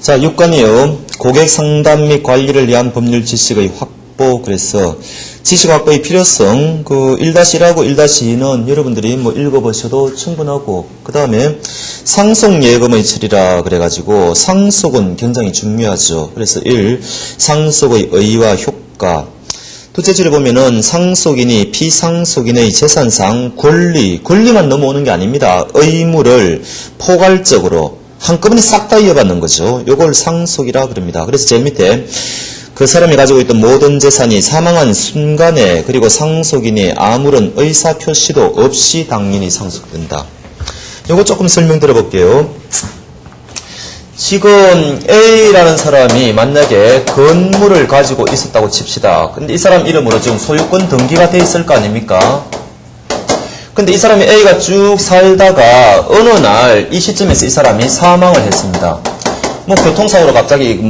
자, 6간이요. 고객 상담 및 관리를 위한 법률 지식의 확보. 그래서 지식 확보의 필요성. 1-1하고 1-2는 여러분들이 읽어보셔도 충분하고, 그 다음에 상속 예금의 처리라 그래가지고 상속은 굉장히 중요하죠. 그래서 1. 상속의 의의와 효과. 둘째 줄에 보면은 상속인이 피상속인의 재산상 권리만 넘어오는 게 아닙니다. 의무를 포괄적으로 한꺼번에 싹 다 이어받는 거죠. 요걸 상속이라 그럽니다. 그래서 제일 밑에 그 사람이 가지고 있던 모든 재산이 사망한 순간에, 그리고 상속인이 아무런 의사표시도 없이 당연히 상속된다. 요거 조금 설명 들어볼게요. 지금 A라는 사람이 만약에 건물을 가지고 있었다고 칩시다. 근데 이 사람 이름으로 지금 소유권 등기가 돼 있을 거 아닙니까? 근데 이 사람이 A가 쭉 살다가 어느 날 이 시점에서 이 사람이 사망을 했습니다. 교통사고로 갑자기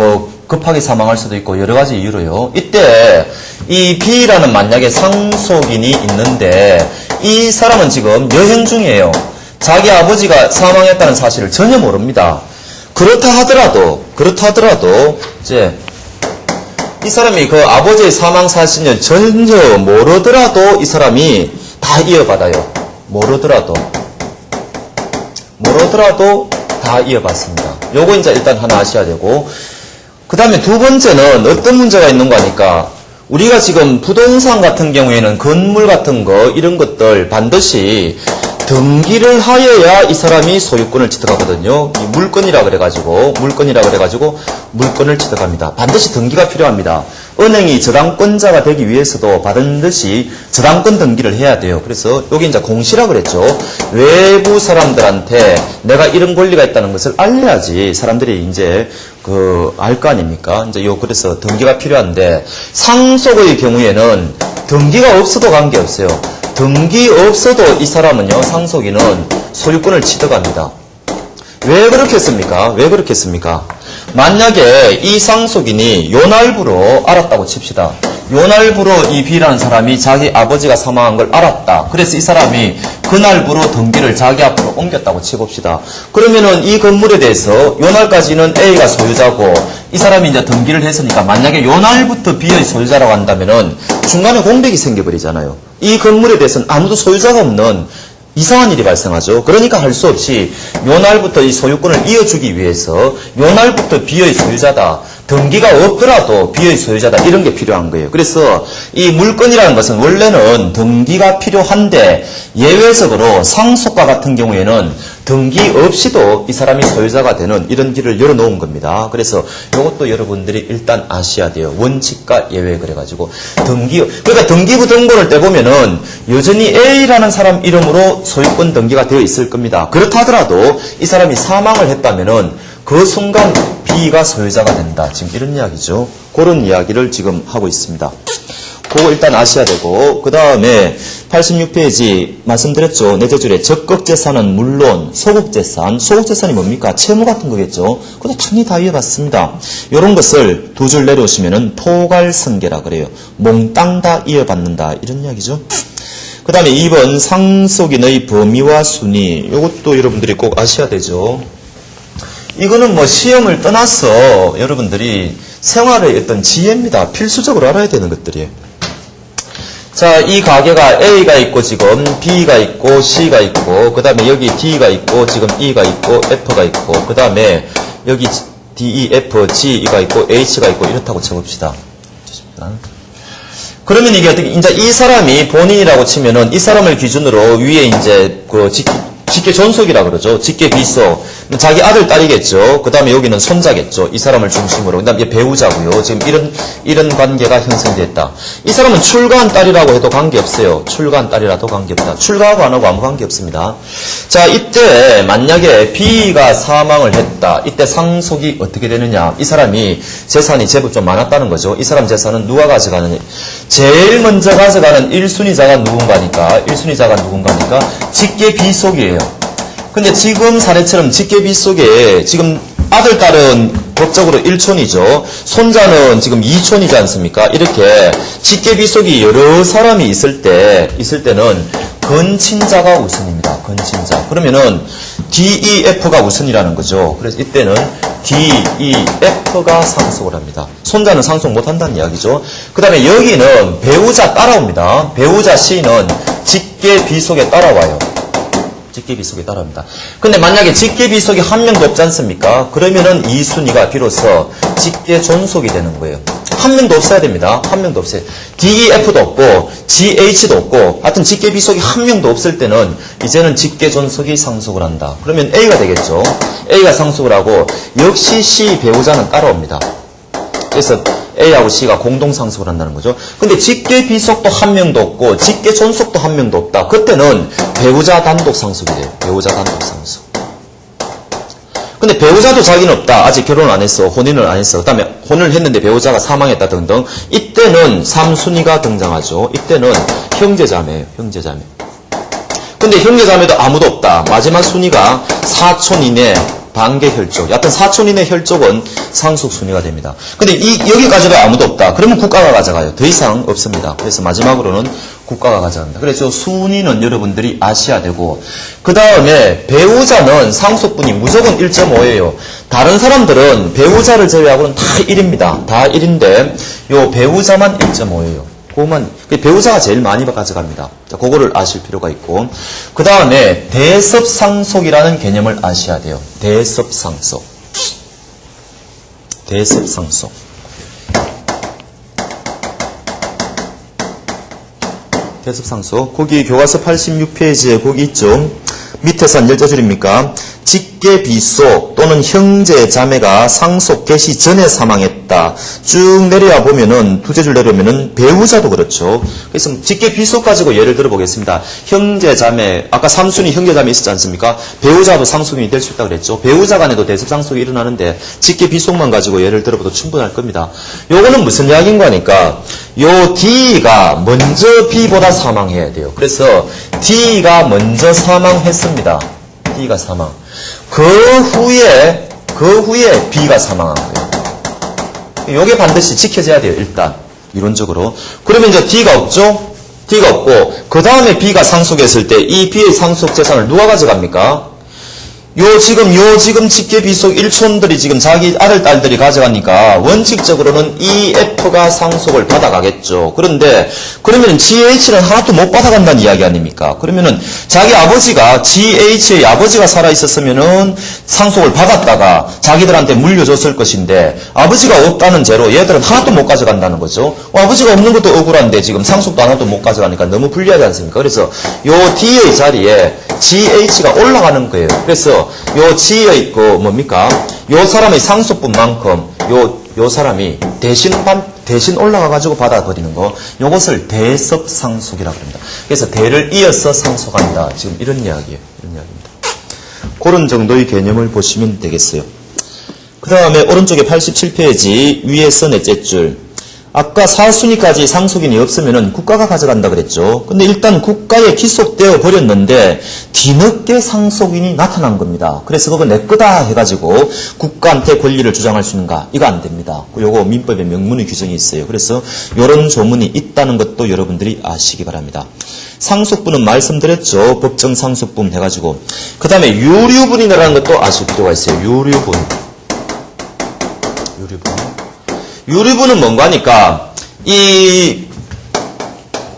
급하게 사망할 수도 있고 여러 가지 이유로요. 이때 이 B라는 만약에 상속인이 있는데 이 사람은 지금 여행 중이에요. 자기 아버지가 사망했다는 사실을 전혀 모릅니다. 그렇다 하더라도 이제 이 사람이 그 아버지의 사망 사실을 전혀 모르더라도 이 사람이 다 이어받아요. 모르더라도 다 이어받습니다. 요거 이제 일단 하나 아셔야 되고, 그 다음에 두 번째는 어떤 문제가 있는 거니까, 우리가 지금 부동산 같은 경우에는 건물 같은 거 이런 것들 반드시 등기를 하여야 이 사람이 소유권을 취득하거든요. 이 물건이라 그래가지고 물건을 취득합니다. 반드시 등기가 필요합니다. 은행이 저당권자가 되기 위해서도 반드시 저당권 등기를 해야 돼요. 그래서 여기 이제 공시라 그랬죠. 외부 사람들한테 내가 이런 권리가 있다는 것을 알려야지 사람들이 이제 알 거 아닙니까? 이제 그래서 등기가 필요한데, 상속의 경우에는 등기가 없어도 관계없어요. 등기 없어도 이 사람은요, 상속인은 소유권을 취득합니다. 왜 그렇겠습니까? 만약에 이 상속인이 요날부로 알았다고 칩시다. 요날부로 이 B라는 사람이 자기 아버지가 사망한 걸 알았다. 그래서 이 사람이 그날부로 등기를 자기 앞으로 옮겼다고 치봅시다. 그러면은 이 건물에 대해서 요날까지는 A가 소유자고, 이 사람이 이제 등기를 했으니까 만약에 요날부터 B의 소유자라고 한다면은 중간에 공백이 생겨버리잖아요. 이 건물에 대해서는 아무도 소유자가 없는 이상한 일이 발생하죠. 그러니까 할 수 없이 요날부터 이 소유권을 이어주기 위해서 요날부터 B의 소유자다, 등기가 없더라도 B의 소유자다, 이런 게 필요한 거예요. 그래서 이 물건이라는 것은 원래는 등기가 필요한데 예외적으로 상속과 같은 경우에는 등기 없이도 이 사람이 소유자가 되는 이런 길을 열어놓은 겁니다. 그래서 이것도 여러분들이 일단 아셔야 돼요. 원칙과 예외 그래가지고 그러니까 등기부 등본을 떼보면은 여전히 A라는 사람 이름으로 소유권 등기가 되어 있을 겁니다. 그렇다 하더라도 이 사람이 사망을 했다면은 그 순간 B가 소유자가 된다. 지금 이런 이야기죠. 그런 이야기를 지금 하고 있습니다. 그거 일단 아셔야 되고, 그 다음에 86페이지 말씀드렸죠. 넷째 줄에 적극재산은 물론 소극재산이 뭡니까? 채무 같은 거겠죠. 그것도 당연히 다 이어받습니다. 이런 것을 두 줄 내려오시면은 포괄성계라 그래요. 몽땅 다 이어받는다, 이런 이야기죠. 그 다음에 2번 상속인의 범위와 순위. 이것도 여러분들이 꼭 아셔야 되죠. 이거는 시험을 떠나서 여러분들이 생활의 어떤 지혜입니다. 필수적으로 알아야 되는 것들이에요. 자, 이 가게가 A가 있고 지금 B가 있고 C가 있고, 그 다음에 여기 D가 있고 지금 E가 있고 F가 있고, 그 다음에 여기 D, E, F, G가 있고 H가 있고 이렇다고 쳐봅시다. 그러면 이게 어떻게, 이제 이 사람이 본인이라고 치면은 이 사람을 기준으로 위에 이제 직계 존속이라 그러죠. 직계 비속. 자기 아들, 딸이겠죠. 그 다음에 여기는 손자겠죠. 이 사람을 중심으로. 그 다음에 배우자고요. 지금 이런 관계가 형성됐다. 이 사람은 출가한 딸이라고 해도 관계없어요. 출가한 딸이라도 관계없다. 출가하고 안 하고 아무 관계없습니다. 자, 이때 만약에 B가 사망을 했다. 이때 상속이 어떻게 되느냐. 이 사람이 재산이 제법 좀 많았다는 거죠. 이 사람 재산은 누가 가져가느냐. 제일 먼저 가져가는 1순위자가 누군가니까 직계 비속이에요. 근데 지금 사례처럼 직계 비속에 지금 아들, 딸은 법적으로 1촌이죠. 손자는 지금 2촌이지 않습니까? 이렇게 직계 비속이 여러 사람이 있을 때는 건친자가 우선입니다. 건친자. 그러면은 DEF가 우선이라는 거죠. 그래서 이때는 D, E, F가 상속을 합니다. 손자는 상속 못한다는 이야기죠. 그 다음에 여기는 배우자 따라옵니다. 배우자 C는 직계 비속에 따라와요. 직계 비속에 따라옵니다. 근데 만약에 직계 비속이 한 명도 없지 않습니까? 그러면은 이 순위가 비로소 직계 존속이 되는 거예요. 한 명도 없어야 됩니다. 한 명도 없어요. DEF도 없고 GH도 없고 하여튼 직계 비속이 한 명도 없을 때는 이제는 직계 존속이 상속을 한다. 그러면 A가 되겠죠. A가 상속을 하고 역시 C 배우자는 따라옵니다. 그래서 A하고 C가 공동 상속을 한다는 거죠. 근데 직계 비속도 한 명도 없고 직계 존속도 한 명도 없다. 그때는 배우자 단독 상속이 돼요. 배우자 단독 상속. 근데 배우자도 자기는 없다. 아직 결혼을 안 했어. 혼인을 안 했어. 그 다음에 혼인을 했는데 배우자가 사망했다 등등. 이때는 3순위가 등장하죠. 이때는 형제자매예요. 형제자매. 근데 형제자매도 아무도 없다. 마지막 순위가 사촌 이내 반개 혈족. 여하튼 사촌 이내 혈족은 상속 순위가 됩니다. 근데 여기까지도 아무도 없다. 그러면 국가가 가져가요. 더 이상 없습니다. 그래서 마지막으로는 국가가 가져갑니다. 그래서 순위는 여러분들이 아셔야 되고, 그 다음에 배우자는 상속분이 무조건 1.5예요. 다른 사람들은 배우자를 제외하고는 다 1입니다. 다 1인데 요 배우자만 1.5예요. 그것만, 배우자가 제일 많이 가져갑니다. 자, 그거를 아실 필요가 있고, 그 다음에 대섭상속이라는 개념을 아셔야 돼요. 대섭상속. 대섭상속. 대섭상속. 거기 교과서 86페이지에 거기 있죠. 밑에서 한 10줄입니까? 직계 비속 또는 형제 자매가 상속 개시 전에 사망했다. 쭉 내려와 보면은 두째 줄 내려오면은 배우자도 그렇죠. 그래서 직계 비속 가지고 예를 들어 보겠습니다. 형제 자매, 아까 3순위 형제 자매 있었지 않습니까? 배우자도 상속인이 될 수 있다고 그랬죠. 배우자 간에도 대섭상속이 일어나는데 직계 비속만 가지고 예를 들어봐도 충분할 겁니다. 요거는 무슨 이야기인가 하니까 요 D가 먼저 B보다 사망해야 돼요. 그래서 D가 먼저 사망했습니다. D가 사망. 그 후에 B가 사망한 거예요. 요게 반드시 지켜져야 돼요. 일단 이론적으로. 그러면 이제 D가 없죠? D가 없고 그 다음에 B가 상속했을 때 이 B의 상속 재산을 누가 가져갑니까? 요 지금 직계 비속 1촌들이 지금 자기 아들, 딸들이 가져가니까 원칙적으로는 이 F가 상속을 받아가겠죠. 그런데 그러면 GH는 하나도 못 받아간다는 이야기 아닙니까? 그러면은 자기 아버지가 GH의 아버지가 살아있었으면은 상속을 받았다가 자기들한테 물려줬을 것인데 아버지가 없다는 죄로 얘들은 하나도 못 가져간다는 거죠. 아버지가 없는 것도 억울한데 지금 상속도 하나도 못 가져가니까 너무 불리하지 않습니까? 그래서 요 D의 자리에 GH가 올라가는 거예요. 그래서 요 G의 뭡니까? 요 사람의 상속분만큼 요 사람이 대신 올라가가지고 받아버리는 거. 요것을 대섭상속이라고 합니다. 그래서 대를 이어서 상속한다. 지금 이런 이야기예요. 이런 이야기입니다. 그런 정도의 개념을 보시면 되겠어요. 그 다음에 오른쪽에 87페이지 위에서 넷째 줄. 아까 4순위까지 상속인이 없으면은 국가가 가져간다 그랬죠. 근데 일단 국가에 기속되어 버렸는데 뒤늦게 상속인이 나타난 겁니다. 그래서 그거 내 거다 해가지고 국가한테 권리를 주장할 수 있는가? 이거 안 됩니다. 요거 민법에 명문의 규정이 있어요. 그래서 요런 조문이 있다는 것도 여러분들이 아시기 바랍니다. 상속분은 말씀드렸죠. 법정 상속분 해가지고. 그 다음에 유류분이라는 것도 아실 필요가 있어요. 유류분. 유류분은 뭔가 하니까 이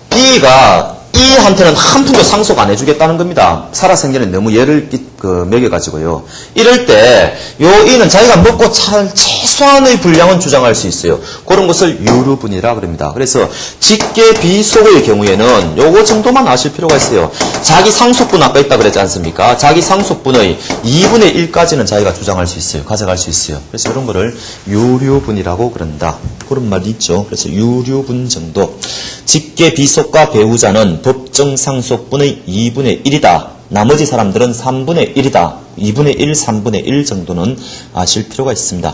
B가 E한테는 한 푼도 상속 안 해주겠다는 겁니다. 살아생전에 너무 얘를 먹여가지고요. 이럴 때 요 E는 자기가 먹고 찰 최소한의 분량은 주장할 수 있어요. 그런 것을 유류분이라 그럽니다. 그래서 직계 비속의 경우에는 요거 정도만 아실 필요가 있어요. 자기 상속분 아까 있다 그랬지 않습니까? 자기 상속분의 2분의 1까지는 자기가 주장할 수 있어요. 가져갈 수 있어요. 그래서 이런 거를 유류분이라고 그런다. 그런 말이 있죠. 그래서 유류분 정도. 직계 비속과 배우자는 법정 상속분의 2분의 1이다. 나머지 사람들은 3분의 1이다. 2분의 1, 3분의 1 정도는 아실 필요가 있습니다.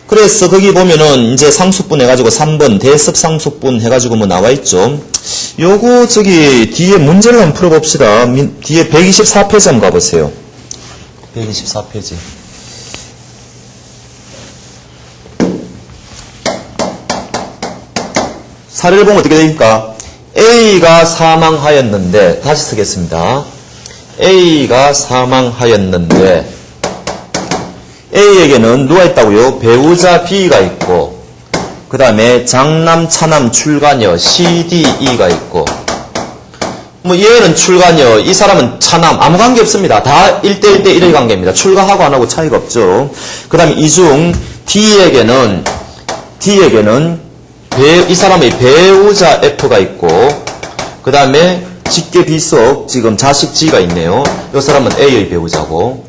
그래서 거기 보면은 이제 상속분 해가지고 3번 대섭상속분 해가지고 뭐 나와있죠. 요거 뒤에 문제를 한번 풀어봅시다. 뒤에 124페이지 한번 가보세요. 124페이지. 사례를 보면 어떻게 됩니까? A가 사망하였는데, 다시 쓰겠습니다. A가 사망하였는데, A에게는 누가 있다고요? 배우자 B가 있고, 그 다음에 장남, 차남, 출가녀 C, D, E가 있고, 뭐 얘는 출가녀, 이 사람은 차남, 아무 관계 없습니다. 다 1대1 대 1의 관계입니다. 출가하고 안 하고 차이가 없죠. 그 다음에 이중 D에게는 이 사람의 배우자 F가 있고, 그 다음에 직계 비속 지금 자식 G가 있네요. 이 사람은 A의 배우자고.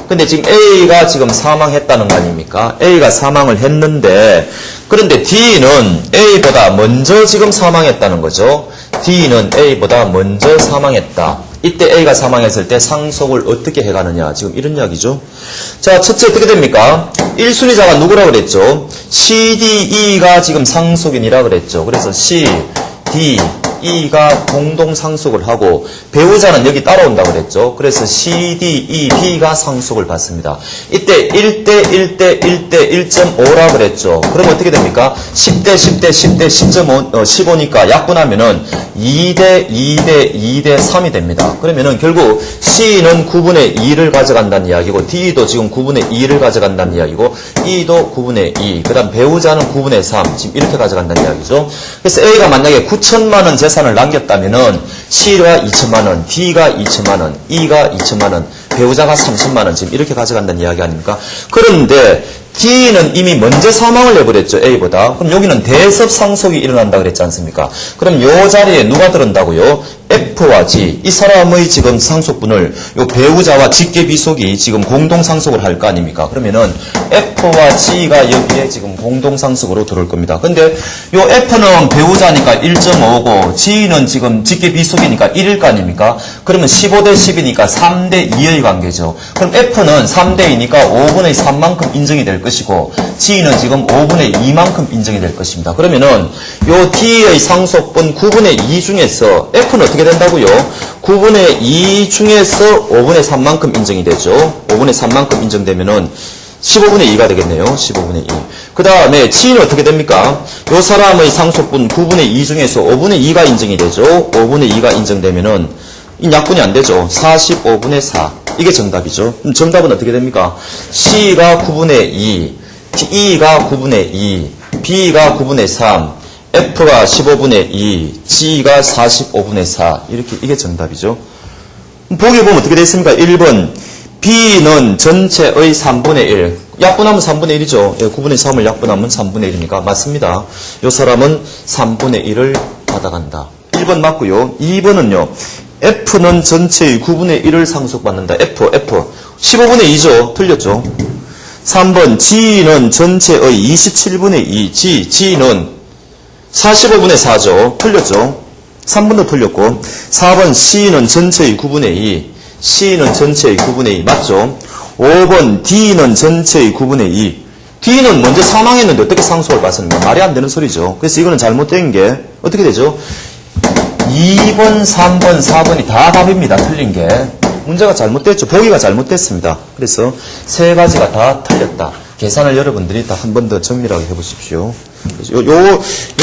근데 지금 A가 지금 사망했다는 거 아닙니까? A가 사망을 했는데, 그런데 D는 A보다 먼저 지금 사망했다는 거죠. D는 A보다 먼저 사망했다. 이때 A가 사망했을 때 상속을 어떻게 해가느냐. 지금 이런 이야기죠. 자, 첫째 어떻게 됩니까? 1순위자가 누구라 그랬죠? C, D, E가 지금 상속인이라 그랬죠. 그래서 C, D, E가 공동 상속을 하고 배우자는 여기 따라온다 그랬죠. 그래서 C, D, E, B가 상속을 받습니다. 이때 1대 1대 1대 1.5라 그랬죠. 그럼 어떻게 됩니까? 10대 10대 10대 10.5, 15니까 약분하면은 2대 2대 2대 3이 됩니다. 그러면은 결국 C는 9분의 2를 가져간다는 이야기고 D도 지금 9분의 2를 가져간다는 이야기고 E도 9분의 2, 그 다음 배우자는 9분의 3 지금 이렇게 가져간다는 이야기죠. 그래서 A가 만약에 9천만 원 재산을 남겼다면은 C가 2천만 원, D가 2천만 원, E가 2천만 원, 배우자가 30만 원 지금 이렇게 가져간다는 이야기 아닙니까? 그런데 D는 이미 먼저 사망을 해버렸죠. A보다. 그럼 여기는 대섭 상속이 일어난다 그랬지 않습니까? 그럼 요 자리에 누가 들어온다고요? F와 G. 이 사람의 지금 상속분을 요 배우자와 직계 비속이 지금 공동 상속을 할 거 아닙니까? 그러면은 F와 G가 여기에 지금 공동 상속으로 들어올 겁니다. 근데 요 F는 배우자니까 1.5고 G는 지금 직계 비속이니까 1일 거 아닙니까? 그러면 15대 10이니까 3대 2의 관계죠. 그럼 F는 3대 2니까 5분의 3만큼 인정이 될 것이고 G는 지금 5분의 2만큼 인정이 될 것입니다. 그러면은 요 D의 상속분 9분의 2 중에서 F는 어떻게 된다고요? 9분의 2 중에서 5분의 3만큼 인정이 되죠. 5분의 3만큼 인정되면은 15분의 2가 되겠네요. 15분의 2. 그 다음에 G는 어떻게 됩니까? 요 사람의 상속분 9분의 2 중에서 5분의 2가 인정이 되죠. 5분의 2가 인정되면은 이 약분이 안 되죠. 45분의 4. 이게 정답이죠. 그럼 정답은 어떻게 됩니까? C가 9분의 2, E가 9분의 2, B가 9분의 3, F가 15분의 2, G가 45분의 4. 이렇게, 이게 정답이죠. 보기 보면 어떻게 되어 있습니까? 1번. B는 전체의 3분의 1. 약분하면 3분의 1이죠. 9분의 3을 약분하면 3분의 1이니까. 맞습니다. 이 사람은 3분의 1을 받아간다. 1번 맞고요. 2번은요. F는 전체의 9분의 1을 상속받는다. F. 15분의 2죠. 틀렸죠. 3번. G는 전체의 27분의 2. G는 45분의 4죠. 틀렸죠. 3번도 틀렸고. 4번. C는 전체의 9분의 2. C는 전체의 9분의 2. 맞죠? 5번. D는 전체의 9분의 2. D는 먼저 사망했는데 어떻게 상속을 받습니까? 말이 안 되는 소리죠. 그래서 이거는 잘못된 게 어떻게 되죠? 2번, 3번, 4번이 다 답입니다. 틀린 게. 문제가 잘못됐죠. 보기가 잘못됐습니다. 그래서 세 가지가 다 틀렸다. 계산을 여러분들이 다 한 번 더 정밀하게 해보십시오. 요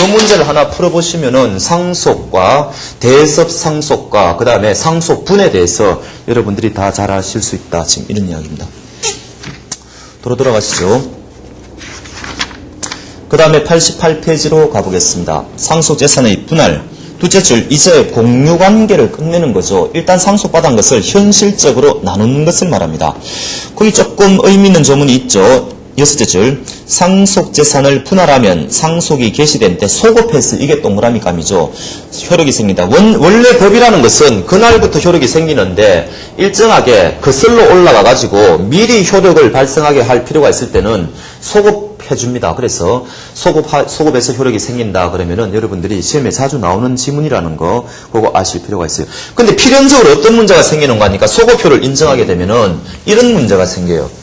문제를 하나 풀어보시면은 상속과 대섭 상속과 그 다음에 상속분에 대해서 여러분들이 다 잘 아실 수 있다. 지금 이런 이야기입니다. 돌아가시죠. 그 다음에 88페이지로 가보겠습니다. 상속재산의 분할. 둘째 줄, 이제 공유관계를 끝내는 거죠. 일단 상속받은 것을 현실적으로 나누는 것을 말합니다. 거기 조금 의미 있는 조문이 있죠. 여섯째 줄, 상속재산을 분할하면 상속이 개시된 때 소급해서 이게 동그라미 감이죠. 효력이 생긴다. 원래 법이라는 것은 그날부터 효력이 생기는데 일정하게 거슬러 올라가가지고 미리 효력을 발생하게 할 필요가 있을 때는 소급해줍니다. 그래서 소급해서 효력이 생긴다 그러면은 여러분들이 시험에 자주 나오는 지문이라는 거 그거 아실 필요가 있어요. 근데 필연적으로 어떤 문제가 생기는 거 아니까 소급효를 인정하게 되면은 이런 문제가 생겨요.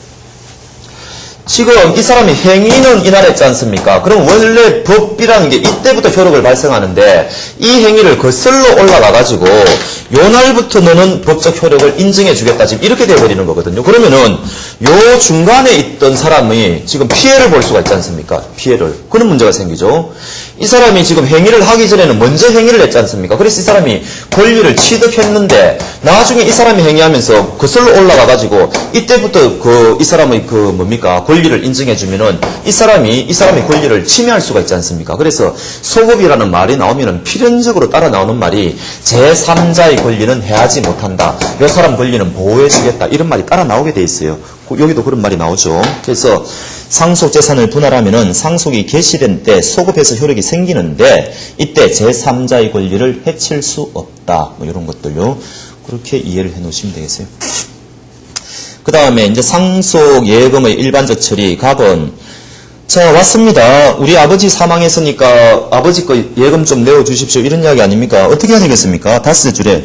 지금 이 사람이 행위는 인하했지 않습니까? 그럼 원래 법이라는 게 이때부터 효력을 발생하는데 이 행위를 거슬러 올라가가지고 요 날부터 너는 법적 효력을 인정해 주겠다. 지금 이렇게 돼버리는 거거든요. 그러면은 요 중간에 있던 사람이 지금 피해를 볼 수가 있지 않습니까? 피해를. 그런 문제가 생기죠. 이 사람이 지금 행위를 하기 전에는 먼저 행위를 했지 않습니까? 그래서 이 사람이 권리를 취득했는데 나중에 이 사람이 행위하면서 거슬러 올라가가지고 이때부터 이 사람의 권리를 인정해주면은 이 사람의 권리를 침해할 수가 있지 않습니까? 그래서 소급이라는 말이 나오면은 필연적으로 따라 나오는 말이 제3자의 권리는 해하지 못한다. 이 사람 권리는 보호해주겠다. 이런 말이 따라 나오게 돼 있어요. 여기도 그런 말이 나오죠. 그래서 상속 재산을 분할하면은 상속이 개시된 때 소급해서 효력이 생기는데 이때 제3자의 권리를 해칠 수 없다. 뭐 이런 것들요. 그렇게 이해를 해 놓으시면 되겠어요. 그 다음에 이제 상속 예금의 일반적 처리 갑은 자 왔습니다. 우리 아버지 사망했으니까 아버지 거 예금 좀 내어주십시오. 이런 이야기 아닙니까? 어떻게 해야 되겠습니까? 다섯째 줄에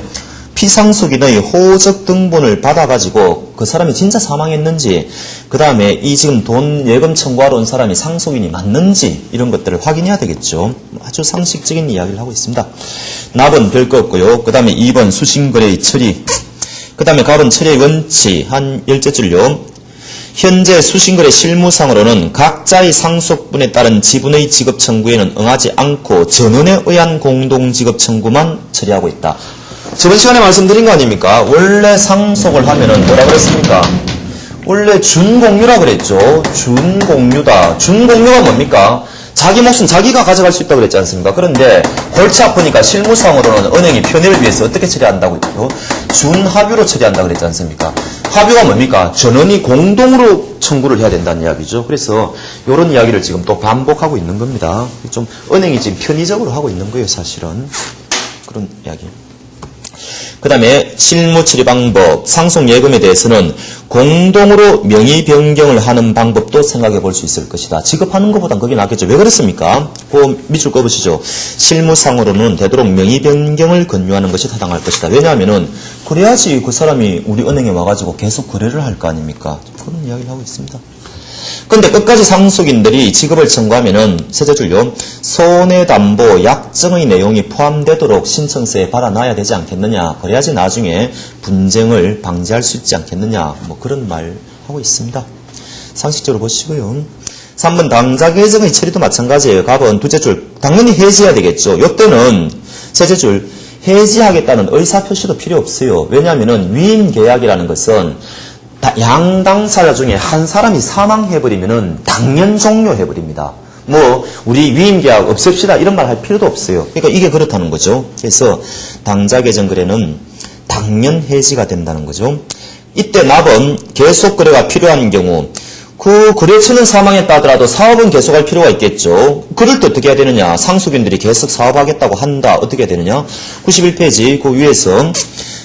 피상속인의 호적 등본을 받아가지고 그 사람이 진짜 사망했는지 그 다음에 이 지금 돈 예금 청구하러 온 사람이 상속인이 맞는지 이런 것들을 확인해야 되겠죠. 아주 상식적인 이야기를 하고 있습니다. 납은 별거 없고요. 그 다음에 2번 수신거래의 처리 그 다음에 갑은 처리의 원칙 한 10줄요. 현재 수신거래 실무상으로는 각자의 상속분에 따른 지분의 지급 청구에는 응하지 않고 전원에 의한 공동지급 청구만 처리하고 있다. 저번 시간에 말씀드린 거 아닙니까? 원래 상속을 하면은 뭐라 그랬습니까? 원래 준공유라 그랬죠. 준공유다. 준공유가 뭡니까? 자기 몫은 자기가 가져갈 수 있다고 그랬지 않습니까? 그런데 골치 아프니까 실무상으로는 은행이 편의를 위해서 어떻게 처리한다고 했죠? 준합유로 처리한다고 그랬지 않습니까? 합유가 뭡니까? 전원이 공동으로 청구를 해야 된다는 이야기죠. 그래서 이런 이야기를 지금 또 반복하고 있는 겁니다. 좀 은행이 지금 편의적으로 하고 있는 거예요, 사실은. 그런 이야기. 그 다음에 실무 처리 방법, 상속 예금에 대해서는 공동으로 명의 변경을 하는 방법도 생각해 볼 수 있을 것이다. 지급하는 것보단 그게 낫겠죠. 왜 그렇습니까? 그 밑줄 꺼보시죠. 실무상으로는 되도록 명의 변경을 권유하는 것이 타당할 것이다. 왜냐하면은 그래야지 그 사람이 우리 은행에 와가지고 계속 거래를 할 거 아닙니까? 그런 이야기를 하고 있습니다. 근데 끝까지 상속인들이 지급을 청구하면은 셋째 줄요. 손해담보 약정의 내용이 포함되도록 신청서에 받아놔야 되지 않겠느냐. 그래야지 나중에 분쟁을 방지할 수 있지 않겠느냐. 뭐 그런 말 하고 있습니다. 상식적으로 보시고요. 3번 당장 예정의 처리도 마찬가지예요. 갑은 둘째 줄 당연히 해지해야 되겠죠. 이때는 셋째 줄 해지하겠다는 의사표시도 필요 없어요. 왜냐하면은 위임계약이라는 것은 양당사자 중에 한 사람이 사망해버리면은 당연 종료해버립니다. 뭐 우리 위임계약 없앱시다 이런 말 할 필요도 없어요. 그러니까 이게 그렇다는 거죠. 그래서 당자개정 거래는 당연 해지가 된다는 거죠. 이때 납은 계속 거래가 필요한 경우 그 거래처는 사망했다 하더라도 사업은 계속할 필요가 있겠죠. 그럴 때 어떻게 해야 되느냐. 상속인들이 계속 사업하겠다고 한다. 어떻게 해야 되느냐. 91페이지 그 위에서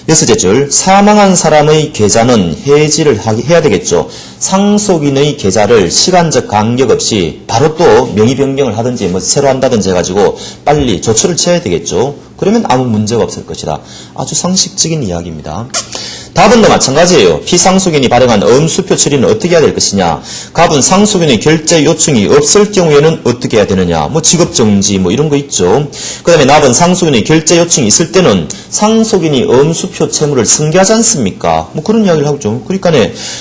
여섯째 줄 사망한 사람의 계좌는 해지를 해야 되겠죠. 상속인의 계좌를 시간적 간격 없이 바로 또 명의 변경을 하든지 뭐 새로 한다든지 해가지고 빨리 조처를 취해야 되겠죠. 그러면 아무 문제가 없을 것이다. 아주 상식적인 이야기입니다. 답은 더 마찬가지예요. 피상속인이 발행한 엄수표 처리는 어떻게 해야 될 것이냐. 갑은 상속인의 결제 요청이 없을 경우에는 어떻게 해야 되느냐. 뭐 직업정지 뭐 이런 거 있죠. 그 다음에 납은 상속인의 결제 요청이 있을 때는 상속인이 엄수표 채무를 승계하지 않습니까? 뭐 그런 이야기를 하죠. 그러니까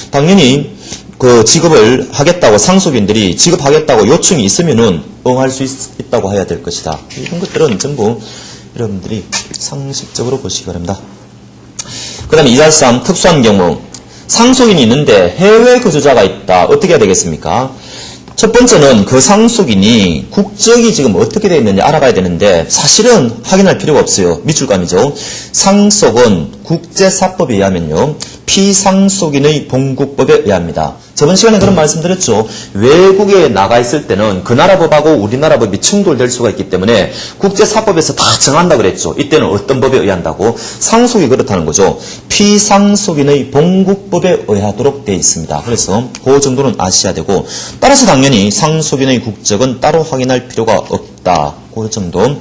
당연히 그 지급을 하겠다고 상속인들이 지급하겠다고 요청이 있으면은 응할 수 있다고 해야 될 것이다. 이런 것들은 전부 여러분들이 상식적으로 보시기 바랍니다. 그 다음에 2-3 특수한 경우 상속인이 있는데 해외 거주자가 있다. 어떻게 해야 되겠습니까? 첫 번째는 그 상속인이 국적이 지금 어떻게 되어 있는지 알아봐야 되는데 사실은 확인할 필요가 없어요. 밑줄감이죠. 상속은 국제사법에 의하면요. 피상속인의 본국법에 의합니다. 저번 시간에 그런 말씀드렸죠. 외국에 나가 있을 때는 그 나라 법하고 우리나라 법이 충돌될 수가 있기 때문에 국제사법에서 다 정한다 그랬죠. 이때는 어떤 법에 의한다고? 상속이 그렇다는 거죠. 피상속인의 본국법에 의하도록 되어 있습니다. 그래서 그 정도는 아셔야 되고 따라서 당연히 상속인의 국적은 따로 확인할 필요가 없다. 그 정도.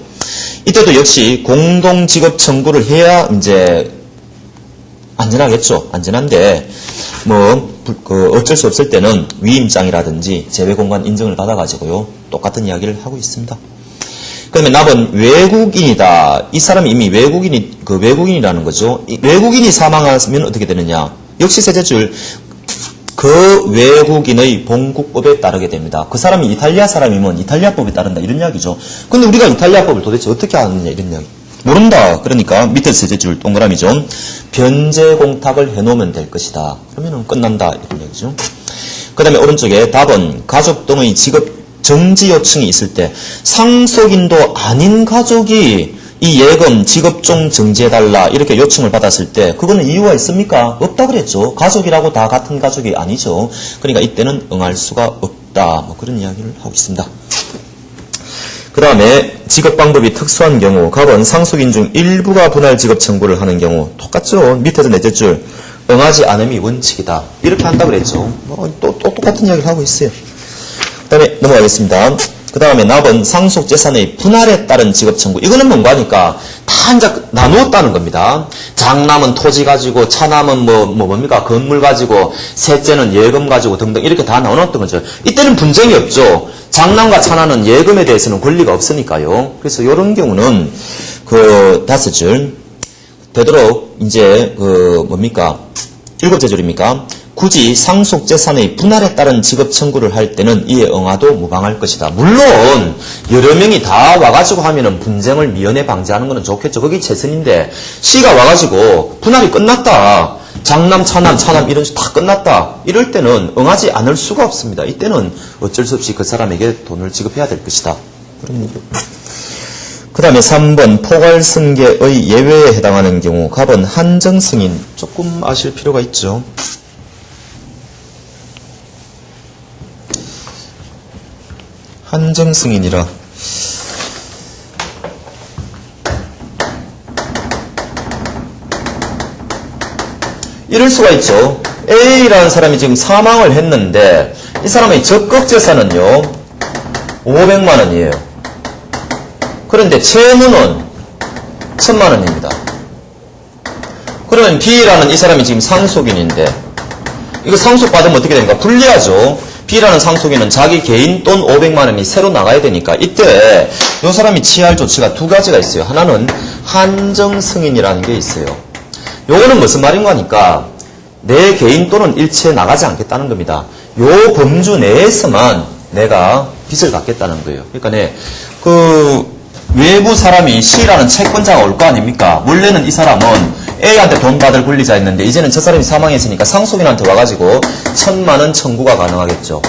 이때도 역시 공동지급 청구를 해야 이제 안전하겠죠. 안전한데 어쩔 수 없을 때는 위임장이라든지 제외공간 인정을 받아가지고요. 똑같은 이야기를 하고 있습니다. 그러면 납은 외국인이다. 이 사람이 이미 외국인이라는 거죠. 외국인이 사망하면 어떻게 되느냐. 역시 셋째 줄 그 그 외국인의 본국법에 따르게 됩니다. 그 사람이 이탈리아 사람이면 이탈리아법에 따른다 이런 이야기죠. 근데 우리가 이탈리아법을 도대체 어떻게 아느냐 이런 이야기. 모른다. 그러니까 밑에 세 줄 동그라미죠. 변제 공탁을 해놓으면 될 것이다. 그러면 끝난다 이런 이야기죠. 그 다음에 오른쪽에 답은 가족 등의 직업 정지 요청이 있을 때 상속인도 아닌 가족이 이 예금 직업종 정지해달라 이렇게 요청을 받았을 때 그거는 이유가 있습니까? 없다 그랬죠. 가족이라고 다 같은 가족이 아니죠. 그러니까 이때는 응할 수가 없다. 뭐 그런 이야기를 하고 있습니다. 그 다음에 직업 방법이 특수한 경우 갑은 상속인 중 일부가 분할 직업 청구를 하는 경우 똑같죠. 밑에도 넷째 줄 응하지 않음이 원칙이다. 이렇게 한다고 그랬죠. 또 똑같은 이야기를 하고 있어요. 그 다음에 넘어가겠습니다. 그 다음에 납은 상속재산의 분할에 따른 직업 청구. 이거는 뭔가 하니까 다 이제 나누었다는 겁니다. 장남은 토지 가지고, 차남은 뭡니까? 건물 가지고, 셋째는 예금 가지고 등등 이렇게 다 나눠놨던 거죠. 이때는 분쟁이 없죠. 장남과 차남은 예금에 대해서는 권리가 없으니까요. 그래서 이런 경우는 다섯 줄 되도록 이제 일곱째 줄입니까? 굳이 상속재산의 분할에 따른 직업 청구를 할 때는 이에 응하도 무방할 것이다. 물론 여러 명이 다 와가지고 하면은 분쟁을 미연에 방지하는 것은 좋겠죠. 그게 최선인데 시가 와가지고 분할이 끝났다. 장남, 차남 이런 식으로 다 끝났다. 이럴 때는 응하지 않을 수가 없습니다. 이때는 어쩔 수 없이 그 사람에게 돈을 지급해야 될 것이다. 그런 얘기죠. 그 다음에 3번 포괄승계의 예외에 해당하는 경우 갑은 한정승인. 조금 아실 필요가 있죠. 한정승인이라 이럴 수가 있죠. A라는 사람이 지금 사망을 했는데 이 사람의 적극재산은요 500만 원이에요. 그런데 채무는 1000만 원입니다. 그러면 B라는 이 사람이 지금 상속인인데 이거 상속받으면 어떻게 됩니까? 불리하죠. B라는 상속인은 자기 개인 돈 500만 원이 새로 나가야 되니까 이때 이 사람이 취할 조치가 두 가지가 있어요. 하나는 한정승인이라는 게 있어요. 요거는 무슨 말인가 하니까 내 개인 돈은 일체 나가지 않겠다는 겁니다. 요 범주 내에서만 내가 빚을 갚겠다는 거예요. 그러니까 외부 사람이 C라는 채권자가 올 거 아닙니까? 원래는 이 사람은 A한테 돈 받을 권리자였는데 이제는 저 사람이 사망했으니까 상속인한테 와가지고 1000만 원 청구가 가능하겠죠.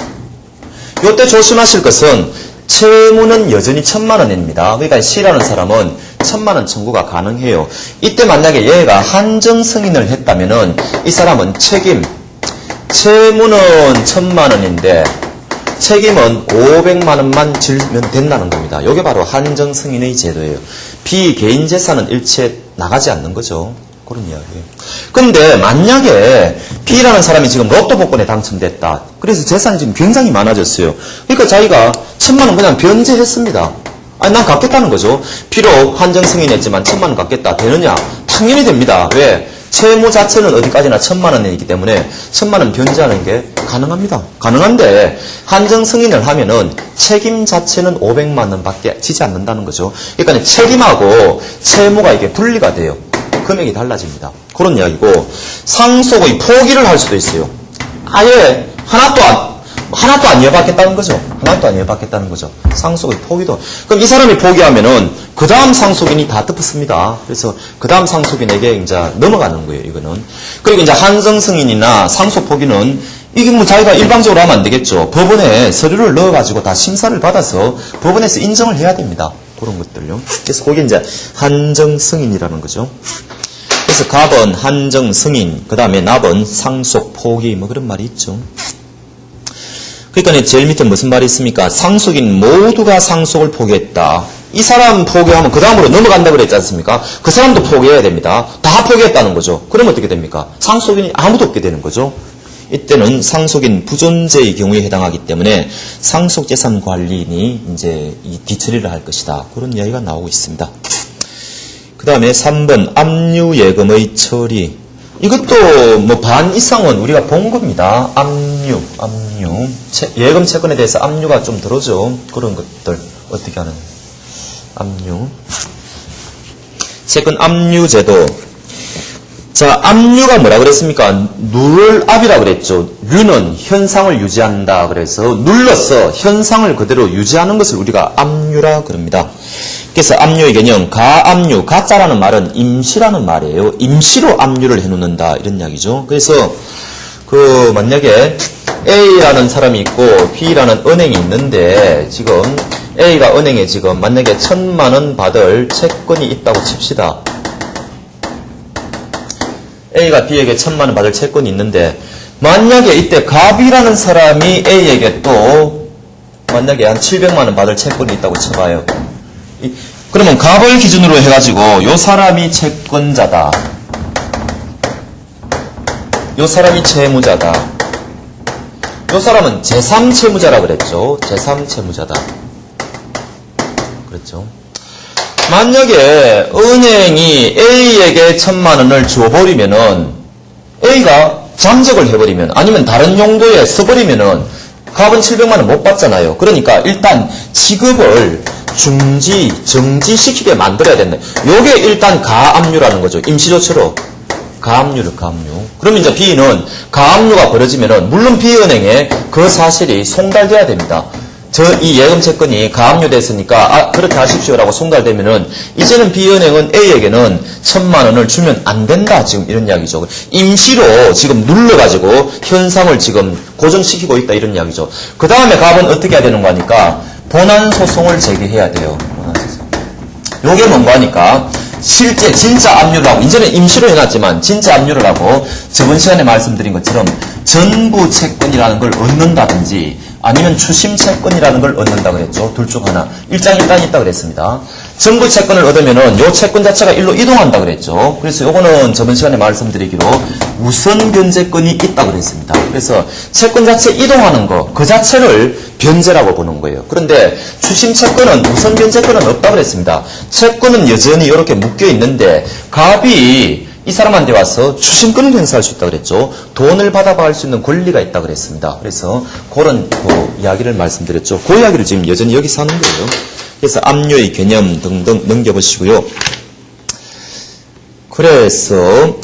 이때 조심하실 것은 채무는 여전히 1000만 원입니다. 그러니까 C라는 사람은 1000만 원 청구가 가능해요. 이때 만약에 얘가 한정 승인을 했다면은 이 사람은 채무는 1000만 원인데 책임은 500만 원만 질면 된다는 겁니다. 이게 바로 한정 승인의 제도예요. 비개인 재산은 일체 나가지 않는 거죠. 그런 이야기예요. 근데 만약에 B라는 사람이 지금 로또 복권에 당첨됐다. 그래서 재산이 지금 굉장히 많아졌어요. 그러니까 자기가 1000만 원 그냥 변제했습니다. 아니 난 갚겠다는 거죠. 비록 한정 승인했지만 1000만 원 갚겠다. 되느냐? 당연히 됩니다. 왜? 채무 자체는 어디까지나 1000만 원이기 때문에 1000만 원 변제하는 게 가능합니다. 가능한데 한정 승인을 하면은 책임 자체는 500만 원밖에 지지 않는다는 거죠. 그러니까 책임하고 채무가 이게 분리가 돼요. 금액이 달라집니다. 그런 이야기고 상속의 포기를 할 수도 있어요. 아예 하나도 안 이어받겠다는 거죠. 하나도 안 이어받겠다는 거죠. 상속의 포기도. 그럼 이 사람이 포기하면은 그 다음 상속인이 다 덮었습니다. 그래서 그 다음 상속인에게 이제 넘어가는 거예요. 이거는. 그리고 이제 한정 승인이나 상속 포기는 이게 자기가 일방적으로 하면 안 되겠죠. 법원에 서류를 넣어가지고 다 심사를 받아서 법원에서 인정을 해야 됩니다. 그런 것들요. 그래서 그게 이제 한정 승인이라는 거죠. 그래서 갑은 한정 승인, 그 다음에 납은 상속 포기, 그런 말이 있죠. 그러니까 제일 밑에 무슨 말이 있습니까? 상속인 모두가 상속을 포기했다. 이 사람 포기하면 그 다음으로 넘어간다고 그랬지 않습니까? 그 사람도 포기해야 됩니다. 다 포기했다는 거죠. 그러면 어떻게 됩니까? 상속인이 아무도 없게 되는 거죠. 이때는 상속인 부존재의 경우에 해당하기 때문에 상속재산 관리인이 이제 이 뒤처리를 할 것이다. 그런 이야기가 나오고 있습니다. 그 다음에 3번 압류예금의 처리. 이것도 반 이상은 우리가 본 겁니다. 압류. 예금 채권에 대해서 압류가 좀 들어오죠. 그런 것들 어떻게 하는 압류. 채권 압류제도. 자, 압류가 뭐라 그랬습니까? 눌압이라 그랬죠. 류는 현상을 유지한다. 그래서 눌러서 현상을 그대로 유지하는 것을 우리가 압류라 그럽니다. 그래서 압류의 개념, 가압류, 가짜라는 말은 임시라는 말이에요. 임시로 압류를 해놓는다. 이런 이야기죠. 그래서 만약에 A라는 사람이 있고 B라는 은행이 있는데 지금 A가 은행에 지금 만약에 1,000만 원 받을 채권이 있다고 칩시다. A가 B에게 1,000만 원 받을 채권이 있는데 만약에 이때 갑이라는 사람이 A에게 또 만약에 한 700만 원 받을 채권이 있다고 쳐봐요. 그러면 갑을 기준으로 해가지고 요 사람이 채권자다. 요 사람이 채무자다. 요 사람은 제3채무자라 그랬죠. 제3채무자다. 그렇죠. 만약에 은행이 A에게 1,000만 원을 줘버리면은 A가 잠적을 해버리면 아니면 다른 용도에 써버리면은 갑은 700만 원 못 받잖아요. 그러니까 일단 지급을 정지시키게 만들어야 된다. 요게 일단 가압류라는 거죠. 임시조처로. 가압류. 그러면 이제 B는 가압류가 벌어지면은 물론 B은행에 그 사실이 송달돼야 됩니다. 이 예금 채권이 가압류됐으니까 그렇게 하십시오라고 송달되면은 이제는 B은행은 A에게는 1,000만 원을 주면 안 된다. 지금 이런 이야기죠. 임시로 지금 눌러가지고 현상을 지금 고정시키고 있다. 이런 이야기죠. 그 다음에 갑은 어떻게 해야 되는 거니까 본안소송을 제기해야 돼요. 요게 뭔가 하니까 실제 진짜 압류를 하고 이제는 임시로 해놨지만 진짜 압류를 하고 저번 시간에 말씀드린 것처럼 전부 채권이라는 걸 얻는다든지 아니면 추심 채권이라는 걸 얻는다 그랬죠. 둘 중 하나. 일장일단이 있다 그랬습니다. 전부 채권을 얻으면은 요 채권 자체가 일로 이동한다 그랬죠. 그래서 요거는 저번 시간에 말씀드리기로 우선 변제권이 있다 그랬습니다. 그래서 채권 자체 이동하는 거 그 자체를 변제라고 보는 거예요. 그런데 추심 채권은 우선 변제권은 없다 그랬습니다. 채권은 여전히 이렇게 묶여 있는데 갑이 이 사람한테 와서 추심권을 행사할 수 있다 그랬죠. 돈을 받아갈 수 있는 권리가 있다 그랬습니다. 그래서 그런 이야기를 말씀드렸죠. 그 이야기를 지금 여전히 여기서 하는 거예요. 그래서 압류의 개념 등등 넘겨보시고요. 그래서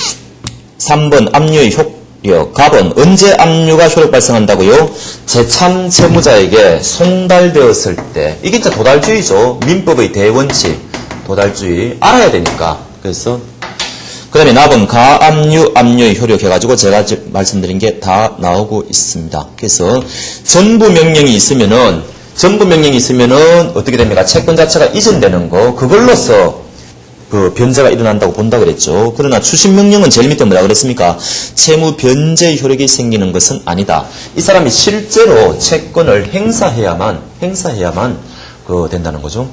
3번 압류의 효력. 갑은 언제 압류가 효력 발생한다고요? 제3 채무자에게 송달되었을 때. 이게 진짜 도달주의죠. 민법의 대원칙. 도달주의. 알아야 되니까. 그래서 그 다음에 납은 가압류, 압류의 효력 해가지고 제가 말씀드린 게 다 나오고 있습니다. 그래서 전부 명령이 있으면은 어떻게 됩니까? 채권 자체가 이전되는 거, 그걸로서 변제가 일어난다고 본다 그랬죠. 그러나 추심 명령은 제일 밑에 뭐라 그랬습니까? 채무 변제 효력이 생기는 것은 아니다. 이 사람이 실제로 채권을 행사해야만 된다는 거죠.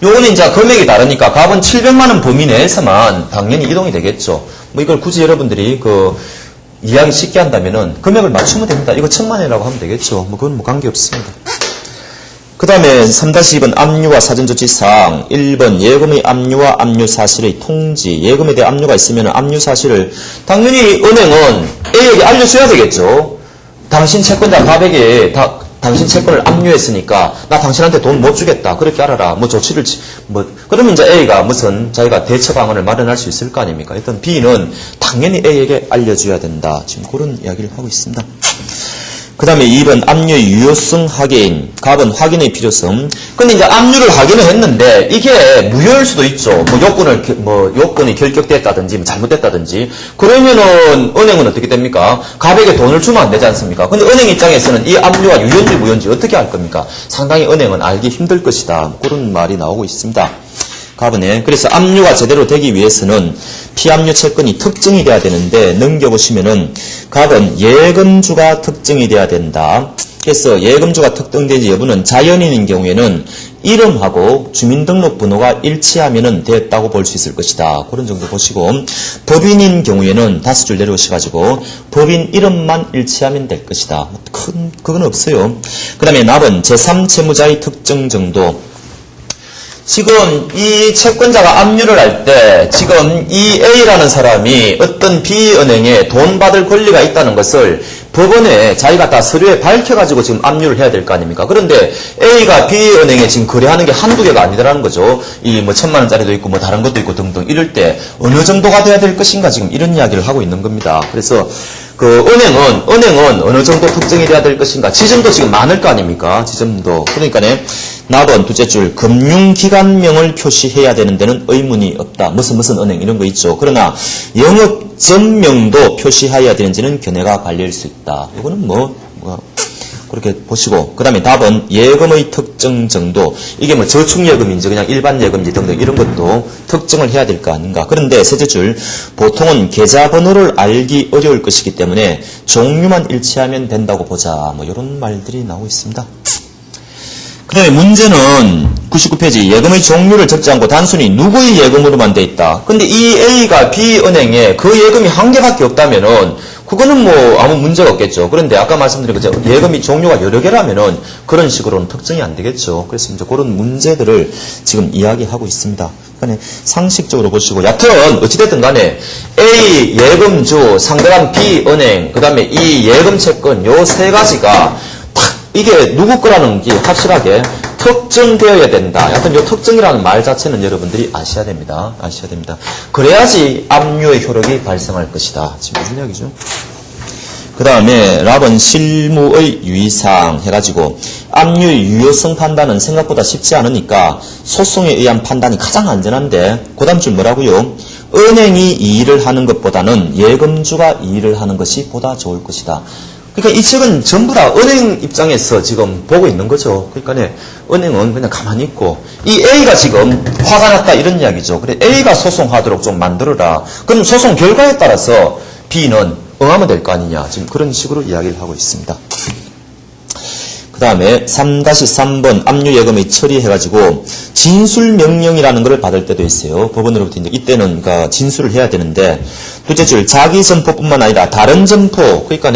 요거는 이제 금액이 다르니까 갑은 700만 원 범위 내에서만 당연히 이동이 되겠죠. 뭐 이걸 굳이 여러분들이 이야기 쉽게 한다면은 금액을 맞추면 됩니다. 이거 1,000만 원이라고 하면 되겠죠. 뭐 그건 뭐 관계없습니다. 그 다음에 3-2번 압류와 사전조치사항 1번 예금의 압류와 압류 사실의 통지. 예금에 대해 압류가 있으면 압류 사실을 당연히 은행은 A에게 알려줘야 되겠죠. 당신 채권자 갑에게 당신 채권을 압류했으니까 나 당신한테 돈 못 주겠다. 그렇게 알아라. 조치를 그러면 이제 A가 자기가 대처 방안을 마련할 수 있을 거 아닙니까? 일단 B는 당연히 A에게 알려줘야 된다. 지금 그런 이야기를 하고 있습니다. 그 다음에 2번 압류의 유효성 확인. 갑은 확인의 필요성. 근데 이제 압류를 확인을 했는데 이게 무효일 수도 있죠. 요건이 결격됐다든지 잘못됐다든지. 그러면은 은행은 어떻게 됩니까? 갑에게 돈을 주면 안 되지 않습니까? 근데 은행 입장에서는 이 압류가 유효인지 무효인지 어떻게 할 겁니까? 상당히 은행은 알기 힘들 것이다. 그런 말이 나오고 있습니다. 갑은에. 그래서 압류가 제대로 되기 위해서는 피압류 채권이 특정이 돼야 되는데 넘겨보시면은 갑은 예금주가 특정이 돼야 된다. 그래서 예금주가 특정되지 여부는 자연인인 경우에는 이름하고 주민등록번호가 일치하면은 됐다고 볼 수 있을 것이다. 그런 정도 보시고 법인인 경우에는 5줄 내려오셔가지고 법인 이름만 일치하면 될 것이다. 그건 없어요. 그 다음에 납은 제3채무자의 특정 정도. 지금 이 채권자가 압류를 할 때 지금 이 A라는 사람이 어떤 B은행에 돈 받을 권리가 있다는 것을 법원에 자기가 다 서류에 밝혀가지고 지금 압류를 해야 될 거 아닙니까? 그런데 A가 B은행에 지금 거래하는 게 한두 개가 아니더라는 거죠. 이 뭐 1,000만 원짜리도 있고 뭐 다른 것도 있고 등등 이럴 때 어느 정도가 돼야 될 것인가 지금 이런 이야기를 하고 있는 겁니다. 그래서 그 은행은 어느 정도 특정이 돼야 될 것인가? 지점도 지금 많을 거 아닙니까? 지점도. 그러니까네. 나번 둘째 줄 금융기관명을 표시해야 되는 데는 의문이 없다. 무슨 은행 이런 거 있죠. 그러나 영업점명도 표시해야 되는지는 견해가 갈릴 수 있다. 이거는 그렇게 보시고 그 다음에 답은 예금의 특정 정도 이게 뭐 저축예금인지 그냥 일반 예금인지 등등 이런 것도 특정을 해야 될 거 아닌가. 그런데 셋째 줄 보통은 계좌번호를 알기 어려울 것이기 때문에 종류만 일치하면 된다고 보자. 뭐 이런 말들이 나오고 있습니다. 그 다음에 문제는 99페이지 예금의 종류를 적지 않고 단순히 누구의 예금으로만 돼 있다. 근데 이 A가 B은행에 그 예금이 한 개밖에 없다면은 그거는 뭐 아무 문제가 없겠죠. 그런데 아까 말씀드린 것처럼 예금이 종류가 여러 개라면은 그런 식으로는 특정이 안 되겠죠. 그래서 이제 그런 문제들을 지금 이야기하고 있습니다. 그러니까 상식적으로 보시고 여하튼 어찌됐든 간에 A 예금주 상대방 B은행 그 다음에 이 예금 채권 요 세 가지가 이게 누구 거라는 게 확실하게 특정되어야 된다. 하여튼 이 특정이라는 말 자체는 여러분들이 아셔야 됩니다. 아셔야 됩니다. 그래야지 압류의 효력이 발생할 것이다. 지금 무슨 이야기죠? 그 다음에 랍은 실무의 유의사항 해가지고 압류의 유효성 판단은 생각보다 쉽지 않으니까 소송에 의한 판단이 가장 안전한데 그 다음 줄 뭐라고요? 은행이 이 일을 하는 것보다는 예금주가 이 일을 하는 것이 보다 좋을 것이다. 그러니까 이 책은 전부 다 은행 입장에서 지금 보고 있는 거죠. 그러니까 은행은 그냥 가만히 있고 이 A가 지금 화가 났다 이런 이야기죠. 그래 A가 소송하도록 좀 만들어라. 그럼 소송 결과에 따라서 B는 응하면 될 거 아니냐. 지금 그런 식으로 이야기를 하고 있습니다. 그 다음에 3-3번 압류예금의 처리해가지고 진술명령이라는 걸 받을 때도 있어요. 법원으로부터 이때는 그러니까 진술을 해야 되는데 둘째 줄 자기 점포뿐만 아니라 다른 점포 그러니까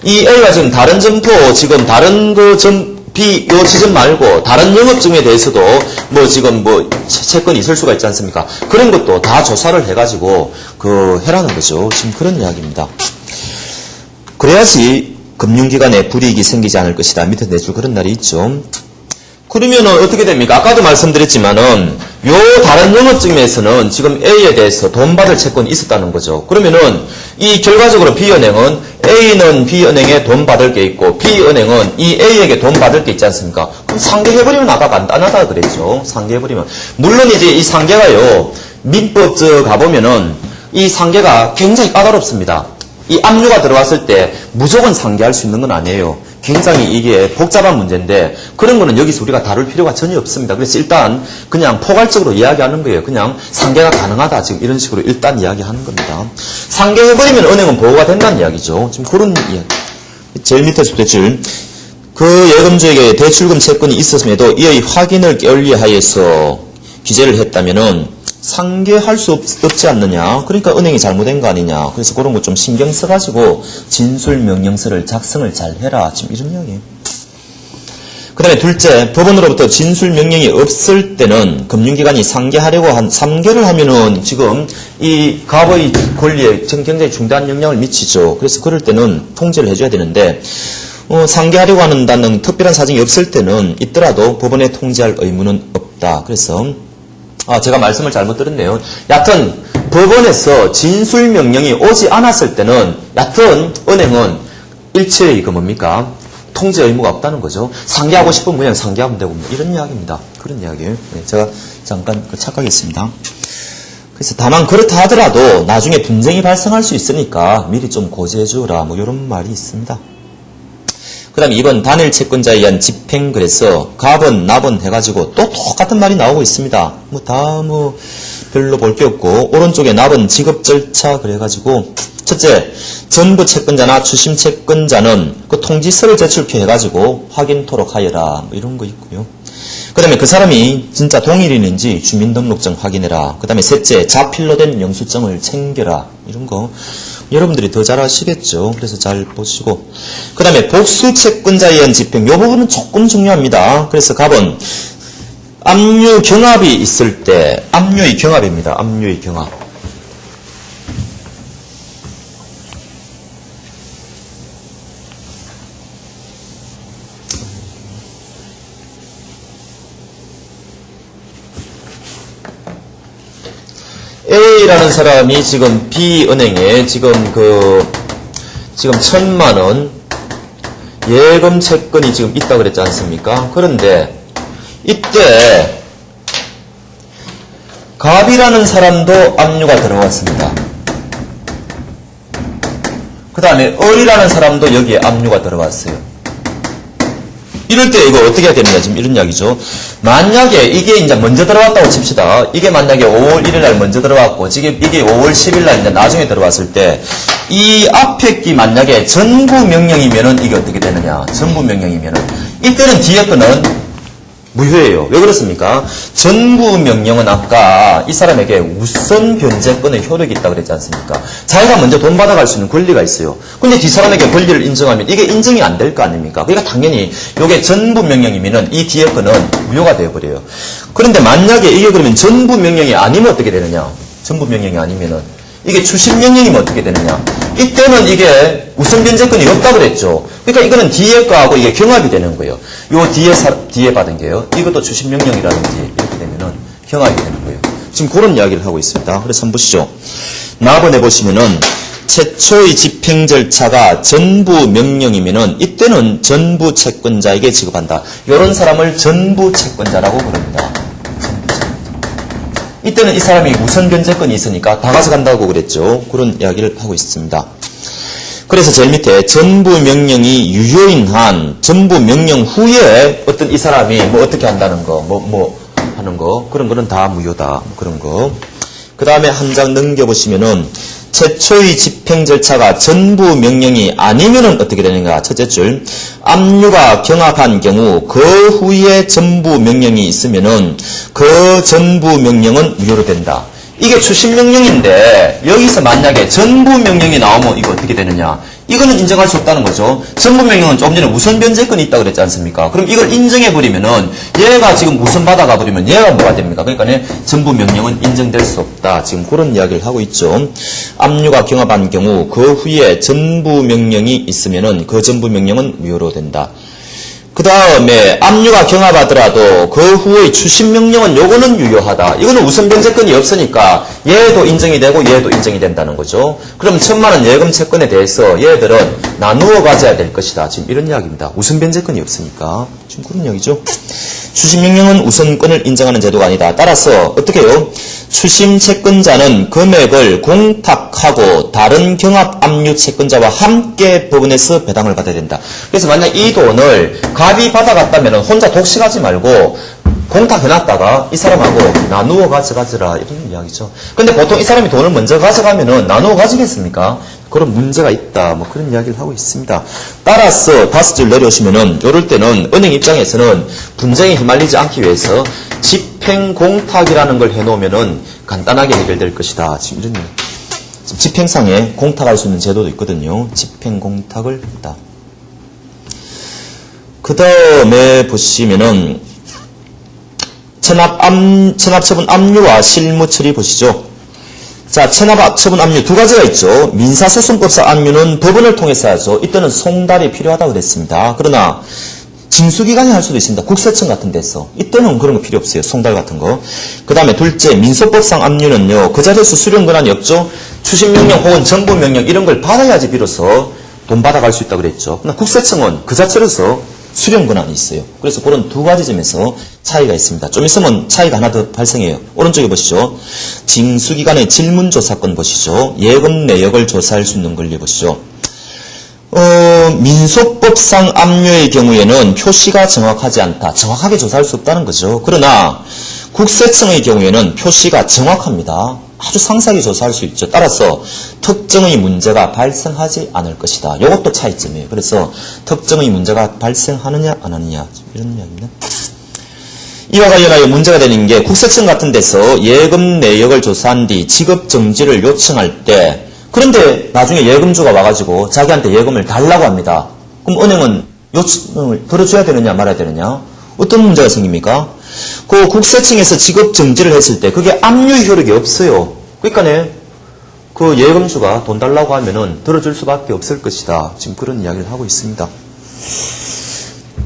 이 A가 지금 다른 점포 지금 다른 B 요 지점 말고 다른 영업증에 대해서도 뭐 지금 뭐 채권이 있을 수가 있지 않습니까? 그런 것도 다 조사를 해가지고 해라는 거죠. 지금 그런 이야기입니다. 그래야지 금융기관에 불이익이 생기지 않을 것이다. 밑에 내줄 그런 날이 있죠. 그러면은 어떻게 됩니까? 아까도 말씀드렸지만은 요 다른 영업증에서는 지금 A에 대해서 돈 받을 채권이 있었다는 거죠. 그러면은 이 결과적으로 B은행은 A는 B은행에 돈 받을 게 있고 B은행은 이 A에게 돈 받을 게 있지 않습니까? 그럼 상계해버리면 아까 간단하다 그랬죠. 상계해버리면. 물론 이제 이 상계가요. 민법 가보면은 이 상계가 굉장히 까다롭습니다. 이 압류가 들어왔을 때 무조건 상계할 수 있는 건 아니에요. 굉장히 이게 복잡한 문제인데 그런 거는 여기서 우리가 다룰 필요가 전혀 없습니다. 그래서 일단 그냥 포괄적으로 이야기하는 거예요. 그냥 상계가 가능하다. 지금 이런 식으로 일단 이야기하는 겁니다. 상계해버리면 은행은 보호가 된다는 이야기죠. 지금 그런 이야기. 제일 밑에서 대출. 그 예금주에게 대출금 채권이 있었음에도 이의 확인을 게을리하여서 기재를 했다면은 상계할 수 없지 않느냐. 그러니까 은행이 잘못된 거 아니냐. 그래서 그런 거 좀 신경 써가지고 진술명령서를 작성을 잘 해라. 지금 이런 이야기예요. 그 다음에 둘째, 법원으로부터 진술명령이 없을 때는 금융기관이 상계를 하면은 지금 이 갑의 권리에 굉장히 중대한 영향을 미치죠. 그래서 그럴 때는 통제를 해줘야 되는데 상계하려고 한다는 특별한 사정이 없을 때는 있더라도 법원에 통제할 의무는 없다. 그래서 제가 말씀을 잘못 들었네요. 여하튼 법원에서 진술명령이 오지 않았을 때는 여하튼 은행은 일체의 뭡니까? 통제 의무가 없다는 거죠. 상계하고 싶으면 그냥 상계하면 되고 뭐 이런 이야기입니다. 그런 이야기예요. 네, 제가 잠깐 착각했습니다. 그래서 다만 그렇다 하더라도 나중에 분쟁이 발생할 수 있으니까 미리 좀 고지해 주라 뭐 이런 말이 있습니다. 그 다음에 2번 단일 채권자에 의한 집행 그래서 갑은 납은 해가지고 또 똑같은 말이 나오고 있습니다. 별로 볼 게 없고 오른쪽에 납은 지급 절차 그래가지고 첫째 전부 채권자나 추심 채권자는 그 통지서를 제출케 해가지고 확인토록 하여라 뭐 이런 거 있고요. 그 다음에 그 사람이 진짜 동일인인지 주민등록증 확인해라. 그 다음에 셋째 자필로 된 영수증을 챙겨라 이런 거 여러분들이 더 잘 아시겠죠. 그래서 잘 보시고 그 다음에 복수 채권자에 의한 집행 이 부분은 조금 중요합니다. 그래서 갑은 압류 경합이 있을 때, 압류의 경합입니다. 압류의 경합. A라는 사람이 지금 B은행에 지금 1,000만원 예금 채권이 지금 있다 그랬지 않습니까? 그런데 이때 갑이라는 사람도 압류가 들어왔습니다. 그 다음에 을이라는 사람도 여기에 압류가 들어왔어요. 이럴 때 이거 어떻게 해야 됩니까? 지금 이런 이야기죠. 만약에 이게 이제 먼저 들어왔다고 칩시다. 이게 만약에 5월 1일 날 먼저 들어왔고, 이게 5월 10일 날 이제 나중에 들어왔을 때, 이 앞에 끼 만약에 전부 명령이면은 이게 어떻게 되느냐? 전부 명령이면은. 이때는 뒤에 거는 무효예요. 왜 그렇습니까? 전부 명령은 아까 이 사람에게 우선 변제권의 효력이 있다고 그랬지 않습니까? 자기가 먼저 돈 받아갈 수 있는 권리가 있어요. 근데 뒷 사람에게 권리를 인정하면 이게 인정이 안 될 거 아닙니까? 그러니까 당연히 이게 전부 명령이면은 이 뒤에 거는 무효가 되어버려요. 그런데 만약에 이게 그러면 전부 명령이 아니면 어떻게 되느냐? 전부 명령이 아니면은 이게 추심 명령이면 어떻게 되느냐? 이때는 이게 우선 변제권이 없다고 그랬죠. 그러니까 이거는 뒤에 거하고 이게 경합이 되는 거예요. 요 뒤에 받은 게요. 이것도 추심 명령이라든지 이렇게 되면은 경합이 되는 거예요. 지금 그런 이야기를 하고 있습니다. 그래서 한번 보시죠. 나번에 보시면은 최초의 집행 절차가 전부 명령이면은 이때는 전부 채권자에게 지급한다. 이런 사람을 전부 채권자라고 부릅니다. 이때는 이 사람이 우선 변제권이 있으니까 다 가져간다고 그랬죠. 그런 이야기를 하고 있습니다. 그래서 제일 밑에 전부 명령이 유효인 한 전부 명령 후에 어떤 이 사람이 뭐 어떻게 한다는 거, 뭐 하는 거 그런 거는 다 무효다. 뭐 그런 거. 그 다음에 한 장 넘겨보시면은 최초의 집행 절차가 전부 명령이 아니면은 어떻게 되는가? 첫째 줄. 압류가 경합한 경우 그 후에 전부 명령이 있으면은 그 전부 명령은 무효로 된다. 이게 추심 명령인데 여기서 만약에 전부 명령이 나오면 이거 어떻게 되느냐? 이거는 인정할 수 없다는 거죠. 전부 명령은 조금 전에 우선 변제권이 있다고 그랬지 않습니까? 그럼 이걸 인정해버리면은 얘가 지금 우선 받아가 버리면 얘가 뭐가 됩니까? 그러니까 전부 명령은 인정될 수 없다. 지금 그런 이야기를 하고 있죠. 압류가 경합한 경우 그 후에 전부 명령이 있으면은 그 전부 명령은 무효로 된다. 그 다음에 압류가 경합하더라도 그 후의 추심 명령은 요거는 유효하다. 이거는 우선 변제권이 없으니까 얘도 인정이 되고 얘도 인정이 된다는 거죠. 그럼 1,000만원 예금 채권에 대해서 얘들은 나누어 가져야 될 것이다. 지금 이런 이야기입니다. 우선 변제권이 없으니까. 지금 그런 이야기죠. 추심 명령은 우선권을 인정하는 제도가 아니다. 따라서 어떻게 해요? 추심 채권자는 금액을 공탁하고 다른 경합 압류 채권자와 함께 법원에서 배당을 받아야 된다. 그래서 만약 이 돈을 갑이 받아갔다면 혼자 독식하지 말고 공탁해놨다가 이 사람하고 나누어 가져가지라 이런 이야기죠. 근데 보통 이 사람이 돈을 먼저 가져가면은 나누어 가지겠습니까? 그런 문제가 있다. 뭐 그런 이야기를 하고 있습니다. 따라서 5줄 내려오시면은 이럴 때는 은행 입장에서는 분쟁에 휘말리지 않기 위해서 집행공탁이라는 걸 해놓으면은 간단하게 해결될 것이다. 지금 이런 집행상에 공탁할 수 있는 제도도 있거든요. 집행공탁을 했다. 그 다음에 보시면은 체납처분 압류와 실무처리 보시죠. 자, 체납처분 압류 두 가지가 있죠. 민사소송법상 압류는 법원을 통해서 하죠. 이때는 송달이 필요하다고 그랬습니다. 그러나 징수기관이 할 수도 있습니다. 국세청 같은 데서. 이때는 그런 거 필요 없어요. 송달 같은 거. 그 다음에 둘째, 민소법상 압류는요. 그 자리에서 수령 권한이 없죠. 추심명령 혹은 정부명령 이런 걸 받아야지 비로소 돈 받아갈 수 있다고 그랬죠. 그러나 국세청은 그 자체로서 수령 권한이 있어요. 그래서 그런 두 가지 점에서 차이가 있습니다. 좀 있으면 차이가 하나 더 발생해요. 오른쪽에 보시죠. 징수기관의 질문조사권 보시죠. 예금 내역을 조사할 수 있는 권리 보시죠. 민소법상 압류의 경우에는 표시가 정확하지 않다. 정확하게 조사할 수 없다는 거죠. 그러나 국세청의 경우에는 표시가 정확합니다. 아주 상세하게 조사할 수 있죠. 따라서 특정의 문제가 발생하지 않을 것이다. 이것도 차이점이에요. 그래서 특정의 문제가 발생하느냐 안 하느냐 이런 이야기입니다. 이와 관련하여 문제가 되는 게 국세청 같은 데서 예금 내역을 조사한 뒤 지급 정지를 요청할 때 그런데 나중에 예금주가 와가지고 자기한테 예금을 달라고 합니다. 그럼 은행은 요청을 들어줘야 되느냐 말아야 되느냐? 어떤 문제가 생깁니까? 그 국세청에서 지급 정지를 했을 때 그게 압류 효력이 없어요. 그러니까 그 예금주가 돈 달라고 하면은 들어줄 수밖에 없을 것이다. 지금 그런 이야기를 하고 있습니다.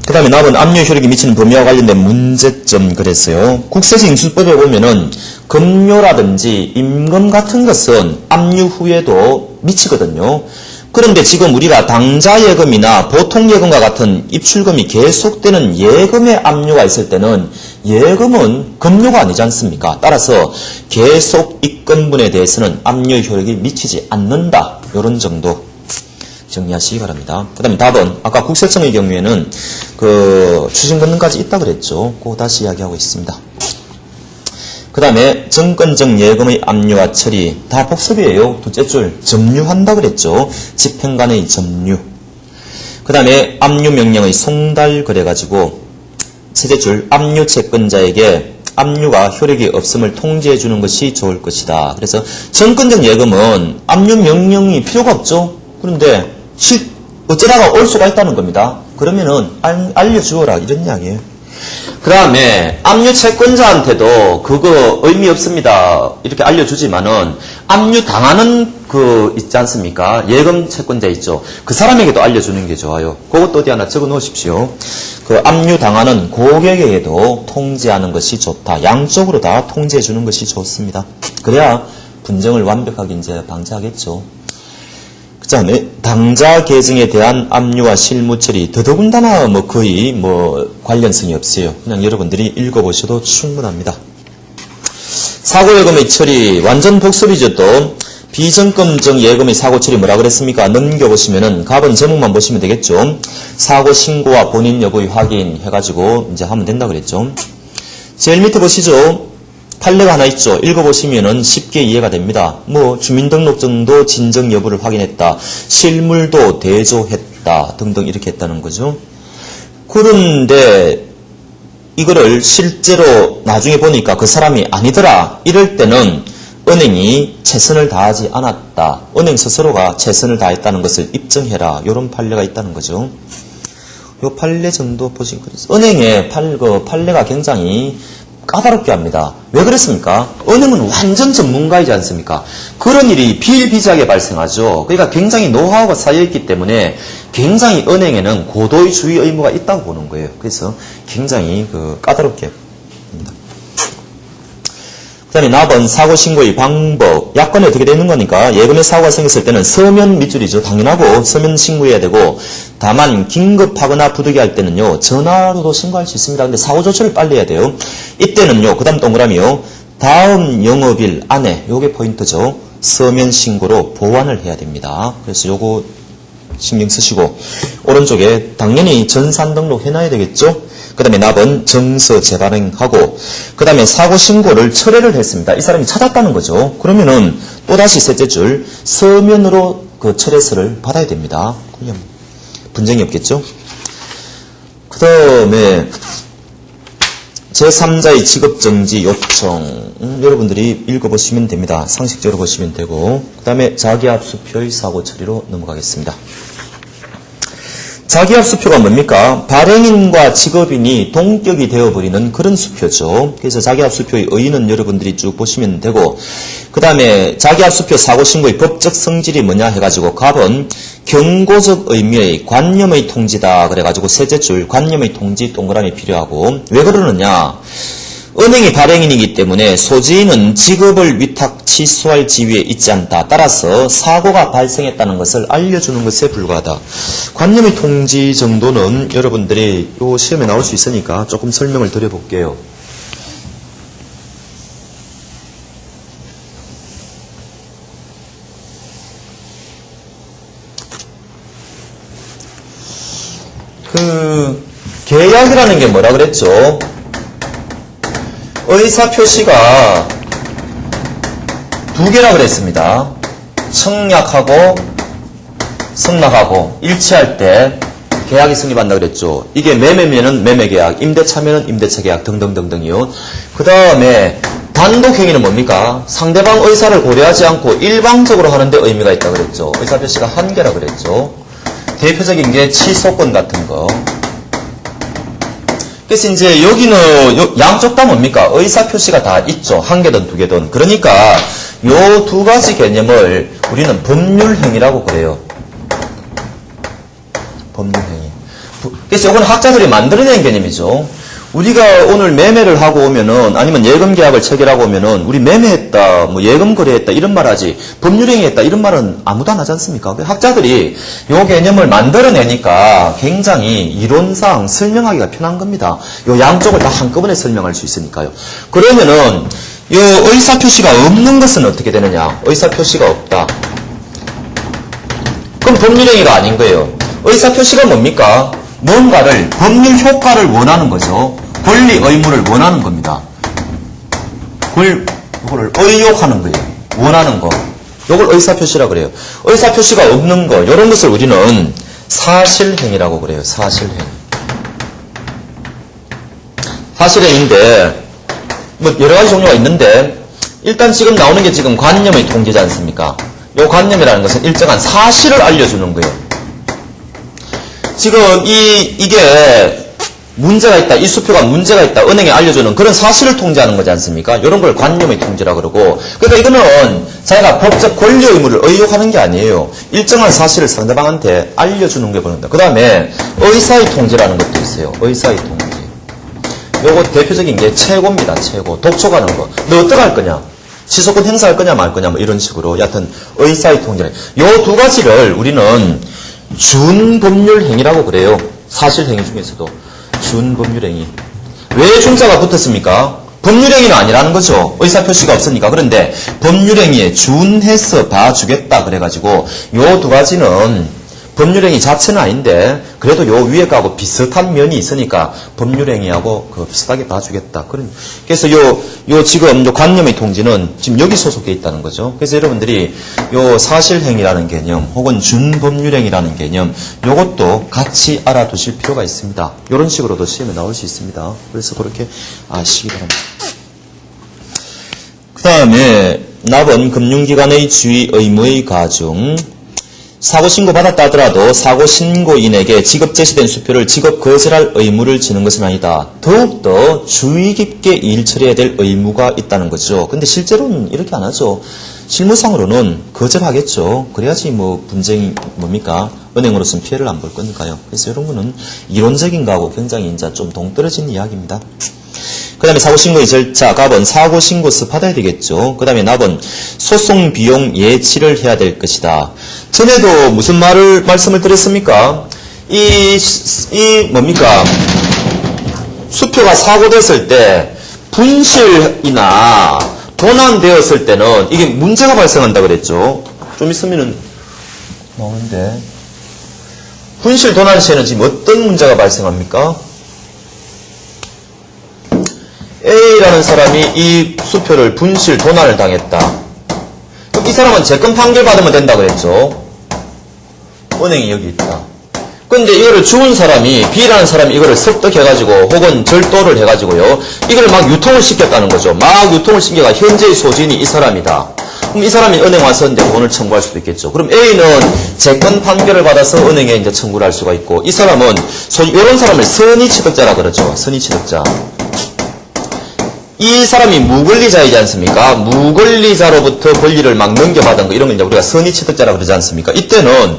그 다음에 남은 압류 효력이 미치는 범위와 관련된 문제점 그랬어요. 국세청 인수법에 보면은 급료라든지 임금 같은 것은 압류 후에도 미치거든요. 그런데 지금 우리가 당자예금이나 보통예금과 같은 입출금이 계속되는 예금의 압류가 있을 때는 예금은 급료가 아니지 않습니까? 따라서 계속 입금분에 대해서는 압류 효력이 미치지 않는다. 이런 정도 정리하시기 바랍니다. 그 다음에 답은 아까 국세청의 경우에는 그 추징권능까지 있다 그랬죠. 그거 다시 이야기하고 있습니다. 그 다음에 정권적 예금의 압류와 처리 다 복습이에요. 둘째 줄 점유한다 그랬죠. 집행관의 점유. 그 다음에 압류 명령의 송달 그래가지고 셋째 줄 압류 채권자에게 압류가 효력이 없음을 통지해 주는 것이 좋을 것이다. 그래서 정권적 예금은 압류 명령이 필요가 없죠. 그런데 어쩌다가 올 수가 있다는 겁니다. 그러면은 알려주어라 이런 이야기예요. 그 다음에 압류 채권자한테도 그거 의미 없습니다. 이렇게 알려주지만은 압류 당하는 그 있지 않습니까? 예금 채권자 있죠. 그 사람에게도 알려주는 게 좋아요. 그것도 어디 하나 적어 놓으십시오. 그 압류 당하는 고객에게도 통지하는 것이 좋다. 양쪽으로 다 통지해 주는 것이 좋습니다. 그래야 분쟁을 완벽하게 이제 방지하겠죠. 그 다음에 당자 계증에 대한 압류와 실무 처리 더더군다나 거의 관련성이 없어요. 그냥 여러분들이 읽어보셔도 충분합니다. 사고예금의 처리 완전 복습이죠. 또 비정금적 예금의 사고 처리 뭐라 그랬습니까? 넘겨보시면은 갑은 제목만 보시면 되겠죠. 사고 신고와 본인 여부의 확인 해가지고 이제 하면 된다 그랬죠. 제일 밑에 보시죠. 판례가 하나 있죠. 읽어보시면은 쉽게 이해가 됩니다. 주민등록증도 진정 여부를 확인했다. 실물도 대조했다. 등등 이렇게 했다는 거죠. 그런데 이거를 실제로 나중에 보니까 그 사람이 아니더라. 이럴 때는 은행이 최선을 다하지 않았다. 은행 스스로가 최선을 다했다는 것을 입증해라. 이런 판례가 있다는 거죠. 요 판례 정도 보시고 은행의 판례가 굉장히 까다롭게 합니다. 왜 그랬습니까? 은행은 완전 전문가이지 않습니까? 그런 일이 비일비재하게 발생하죠. 그러니까 굉장히 노하우가 쌓여있기 때문에 굉장히 은행에는 고도의 주의 의무가 있다고 보는 거예요. 그래서 굉장히 까다롭게 합니다. 그 다음에 나번 사고신고의 방법. 약관에 어떻게 되는 거니까 예금의 사고가 생겼을 때는 서면 밑줄이죠. 당연하고 서면 신고해야 되고 다만 긴급하거나 부득이할 때는요. 전화로도 신고할 수 있습니다. 근데 사고 조치를 빨리 해야 돼요. 이때는요. 그 다음 동그라미요. 다음 영업일 안에 요게 포인트죠. 서면 신고로 보완을 해야 됩니다. 그래서 요거 신경 쓰시고 오른쪽에 당연히 전산 등록 해놔야 되겠죠. 그 다음에 납은 정서 재발행하고 그 다음에 사고 신고를 철회를 했습니다. 이 사람이 찾았다는 거죠. 그러면은 또다시 셋째 줄 서면으로 그 철회서를 받아야 됩니다. 그냥 분쟁이 없겠죠. 그 다음에 제3자의 직업정지 요청 여러분들이 읽어보시면 됩니다. 상식적으로 보시면 되고 그 다음에 자기합수표의 사고 처리로 넘어가겠습니다. 자기합수표가 뭡니까? 발행인과 직업인이 동격이 되어버리는 그런 수표죠. 그래서 자기합수표의 의의는 여러분들이 쭉 보시면 되고 그 다음에 자기합수표 사고신고의 법적 성질이 뭐냐 해가지고 갑은 경고적 의미의 관념의 통지다 그래가지고 셋째 줄 관념의 통지 동그라미 필요하고 왜 그러느냐? 은행이 발행인이기 때문에 소지인은 직업을 위탁 취소할 지위에 있지 않다. 따라서 사고가 발생했다는 것을 알려주는 것에 불과하다. 관념의 통지 정도는 여러분들이 요 시험에 나올 수 있으니까 조금 설명을 드려볼게요. 계약이라는 게 뭐라 그랬죠? 의사표시가 두 개라 그랬습니다. 청약하고 승낙하고 일치할 때 계약이 성립한다 그랬죠. 이게 매매면은 매매계약, 임대차면은 임대차계약 등등등등이요. 그 다음에 단독행위는 뭡니까? 상대방 의사를 고려하지 않고 일방적으로 하는데 의미가 있다 그랬죠. 의사표시가 한 개라 그랬죠. 대표적인 게 취소권 같은 거. 그래서 이제 여기는 양쪽 다 뭡니까? 의사표시가 다 있죠. 한 개든 두 개든. 그러니까 요 두 가지 개념을 우리는 법률행위라고 그래요. 법률행위. 그래서 이건 학자들이 만들어낸 개념이죠. 우리가 오늘 매매를 하고 오면은, 아니면 예금 계약을 체결하고 오면은, 우리 매매했다, 뭐 예금 거래했다, 이런 말 하지, 법률행위했다, 이런 말은 아무도 안 하지 않습니까? 학자들이 요 개념을 만들어내니까 굉장히 이론상 설명하기가 편한 겁니다. 요 양쪽을 다 한꺼번에 설명할 수 있으니까요. 그러면은, 요 의사표시가 없는 것은 어떻게 되느냐? 의사표시가 없다. 그럼 법률행위가 아닌 거예요. 의사표시가 뭡니까? 뭔가를, 법률 효과를 원하는 거죠. 권리, 의무를 원하는 겁니다. 이거를 의욕하는 거예요. 원하는 거. 이걸 의사표시라 그래요. 의사표시가 없는 거, 이런 것을 우리는 사실행위라고 그래요. 사실행위. 사실행위인데, 뭐 여러 가지 종류가 있는데, 일단 지금 나오는 게 지금 관념의 통제지 않습니까? 이 관념이라는 것은 일정한 사실을 알려주는 거예요. 지금 이게 문제가 있다, 이 수표가 문제가 있다, 은행에 알려주는 그런 사실을 통제하는 거지 않습니까? 이런 걸 관념의 통제라 그러고, 그러니까 이거는 자기가 법적 권리 의무를 의욕하는 게 아니에요. 일정한 사실을 상대방한테 알려주는 게 보는다. 그 다음에 의사의 통제라는 것도 있어요. 의사의 통제. 요거 대표적인 게 최고입니다. 최고. 독촉하는 거. 너 어떡할 거냐? 취소권 행사할 거냐 말 거냐 뭐 이런 식으로. 여하튼 의사의 통제. 요 두 가지를 우리는 준법률행위라고 그래요. 사실행위 중에서도 준법률행위. 왜 준자가 붙었습니까? 법률행위는 아니라는 거죠. 의사표시가 없으니까. 그런데 법률행위에 준해서 봐주겠다 그래가지고 요 두 가지는 법률행위 자체는 아닌데 그래도 요 위에 거하고 비슷한 면이 있으니까 법률행위하고 비슷하게 봐주겠다. 그래서 요 지금 요 관념의 통지는 지금 여기 소속돼 있다는 거죠. 그래서 여러분들이 요 사실행위라는 개념 혹은 준법률행위라는 개념 요것도 같이 알아두실 필요가 있습니다. 요런 식으로도 시험에 나올 수 있습니다. 그래서 그렇게 아시기 바랍니다. 그 다음에 납은 금융기관의 주의 의무의 가중. 사고신고 받았다 하더라도 사고신고인에게 지급 제시된 수표를 지급 거절할 의무를 지는 것은 아니다. 더욱더 주의 깊게 일 처리해야 될 의무가 있다는 거죠. 근데 실제로는 이렇게 안 하죠. 실무상으로는 거절하겠죠. 그래야지 뭐 분쟁이 뭡니까? 은행으로서는 피해를 안 볼 거니까요. 그래서 이런 거는 이론적인 거하고 굉장히 이제 좀 동떨어진 이야기입니다. 그 다음에 사고신고의 절차, 갑은 사고신고서 받아야 되겠죠. 그 다음에 납은 소송비용 예치를 해야 될 것이다. 전에도 무슨 말씀을 드렸습니까? 뭡니까? 수표가 사고됐을 때, 분실이나 도난되었을 때는 이게 문제가 발생한다 그랬죠. 좀 있으면은 나오는데. 분실 도난 시에는 지금 어떤 문제가 발생합니까? A라는 사람이 이 수표를 분실 도난을 당했다. 그럼 이 사람은 재건 판결 받으면 된다 그랬죠. 은행이 여기 있다. 근데 이거를 주운 사람이 B라는 사람이 이거를 습득해가지고 혹은 절도를 해가지고요. 이걸 막 유통을 시켰다는 거죠. 막 유통을 시켜가 현재의 소진이 이 사람이다. 그럼 이 사람이 은행 와서 이제 돈을 청구할 수도 있겠죠. 그럼 A는 재건 판결을 받아서 은행에 이제 청구를 할 수가 있고 이 사람은 이런 사람을 선의취득자라 그러죠. 선의취득자. 이 사람이 무권리자이지 않습니까? 무권리자로부터 권리를 막 넘겨받은 거 이런 거 이제 우리가 선의취득자라 그러지 않습니까? 이때는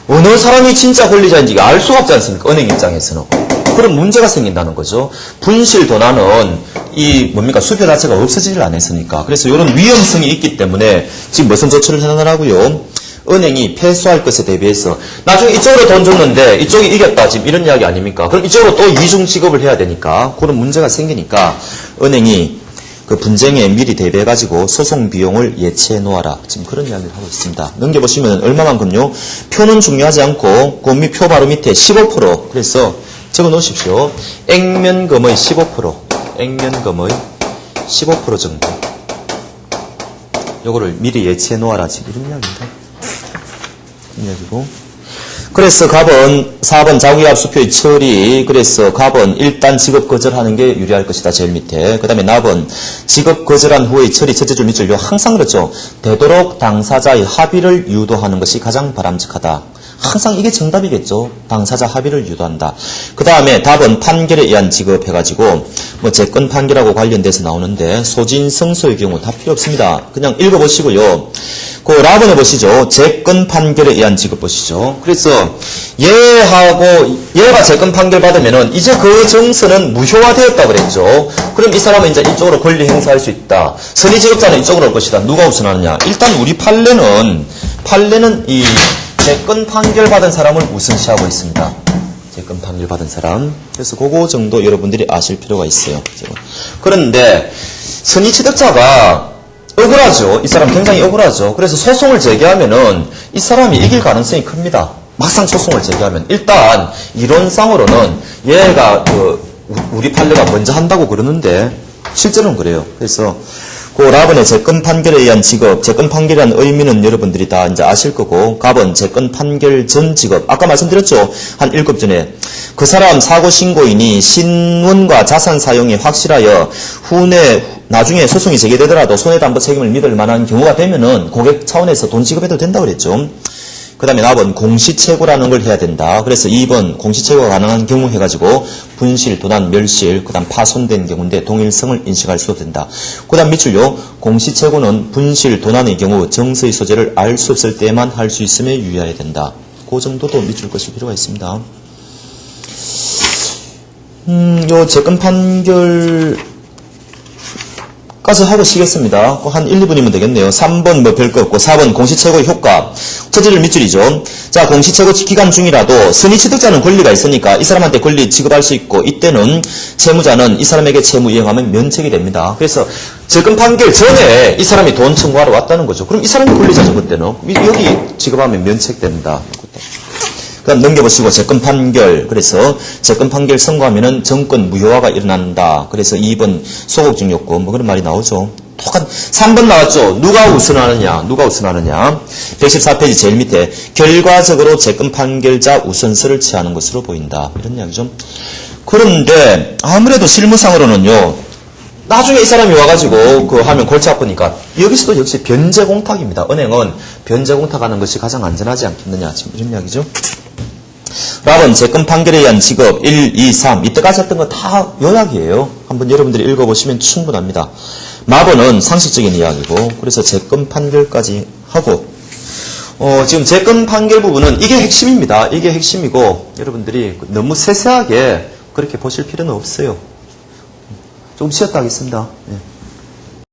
어느 사람이 진짜 권리자인지 알 수가 없지 않습니까? 은행 입장에서는. 그런 문제가 생긴다는 거죠. 분실 도난은 수표 자체가 없어지질 않았으니까. 그래서 이런 위험성이 있기 때문에 지금 무슨 조처를 해나가라고요? 은행이 패소할 것에 대비해서 나중에 이쪽으로 돈 줬는데 이쪽이 이겼다 지금 이런 이야기 아닙니까? 그럼 이쪽으로 또 이중 지급을 해야 되니까 그런 문제가 생기니까 은행이 그 분쟁에 미리 대비해가지고 소송 비용을 예치해 놓아라. 지금 그런 이야기를 하고 있습니다. 넘겨보시면 얼마만큼요? 표는 중요하지 않고 그 표 바로 밑에 15% 그래서 적어 놓으십시오. 액면금의 15% 액면금의 15% 정도 요거를 미리 예치해 놓아라. 지금 이런 이야기입니다. 이야기고. 그래서 갑은 4번 자기압 수표의 처리. 그래서 갑은 일단 지급 거절하는 게 유리할 것이다. 제일 밑에. 그 다음에 납은 지급 거절한 후의 처리 첫째 줄 밑줄 요 항상 그렇죠. 되도록 당사자의 합의를 유도하는 것이 가장 바람직하다. 항상 이게 정답이겠죠. 당사자 합의를 유도한다. 그 다음에 답은 판결에 의한 지급해가지고 뭐 재건 판결하고 관련돼서 나오는데 소진성소의 경우 다 필요 없습니다. 그냥 읽어보시고요. 그 라본에 보시죠. 재건 판결에 의한 지급 보시죠. 그래서 얘가 재건 판결 받으면은 이제 그 정서는 무효화되었다 그랬죠. 그럼 이 사람은 이제 이쪽으로 권리 행사할 수 있다. 선의지급자는 이쪽으로 올 것이다. 누가 우선하느냐? 일단 우리 판례는 이 재건 판결 받은 사람을 우선시하고 있습니다. 재건 판결 받은 사람. 그래서 그거 정도 여러분들이 아실 필요가 있어요. 그런데 선의취득자가 억울하죠. 이 사람 굉장히 억울하죠. 그래서 소송을 제기하면은 이 사람이 이길 가능성이 큽니다. 막상 소송을 제기하면 일단 이론상으로는 얘가 우리 판례가 먼저 한다고 그러는데 실제로는 그래요. 그래서 그 라본의 재건 판결에 의한 지급, 재건 판결이라는 의미는 여러분들이 다 이제 아실 거고, 갑은 재건 판결 전 지급. 아까 말씀드렸죠? 한 1급 전에. 그 사람 사고 신고인이 신원과 자산 사용이 확실하여 나중에 소송이 제기되더라도 손해담보 책임을 믿을 만한 경우가 되면은 고객 차원에서 돈 지급해도 된다고 그랬죠. 그 다음에 납은 공시채고라는 걸 해야 된다. 그래서 2번 공시채고가 가능한 경우 해가지고 분실, 도난, 멸실, 그 다음 파손된 경우인데 동일성을 인식할 수 된다. 그 다음 밑줄요. 공시채고는 분실, 도난의 경우 정서의 소재를 알 수 없을 때만 할 수 있음에 유의해야 된다. 그 정도도 밑줄 것일 필요가 있습니다. 요 재건 판결 까지 하고 쉬겠습니다. 한 1, 2분이면 되겠네요. 3번 뭐 별거 없고 4번 공시채고의 효과. 첫째를 밑줄이죠. 자, 공시채고 기간 중이라도 선의취득자는 권리가 있으니까 이 사람한테 권리 지급할 수 있고 이때는 채무자는 이 사람에게 채무 이행하면 면책이 됩니다. 그래서 재건 판결 전에 이 사람이 돈 청구하러 왔다는 거죠. 그럼 이 사람이 권리자죠, 그때는. 여기 지급하면 면책된다. 그다음 넘겨보시고 재건 판결. 그래서 재건 판결 선고하면은 정권 무효화가 일어난다. 그래서 2번 소곡적 요건 뭐 그런 말이 나오죠. 똑같 3번 나왔죠. 누가 우선하느냐? 114페이지 제일 밑에 결과적으로 재건 판결자 우선서를 취하는 것으로 보인다. 이런 이야기죠. 그런데 아무래도 실무상으로는요. 나중에 이 사람이 와가지고 하면 골치 아프니까 여기서도 역시 변제공탁입니다. 은행은 변제공탁하는 것이 가장 안전하지 않겠느냐. 지금 이런 이야기죠. 랍은 재건 판결에 의한 지급 1, 2, 3 이때까지 했던 거 다 요약이에요. 한번 여러분들이 읽어보시면 충분합니다. 마번은 상식적인 이야기고 그래서 재건 판결까지 하고 지금 재건 판결 부분은 이게 핵심입니다. 이게 핵심이고 여러분들이 너무 세세하게 그렇게 보실 필요는 없어요. 조금 쉬었다 하겠습니다. 네.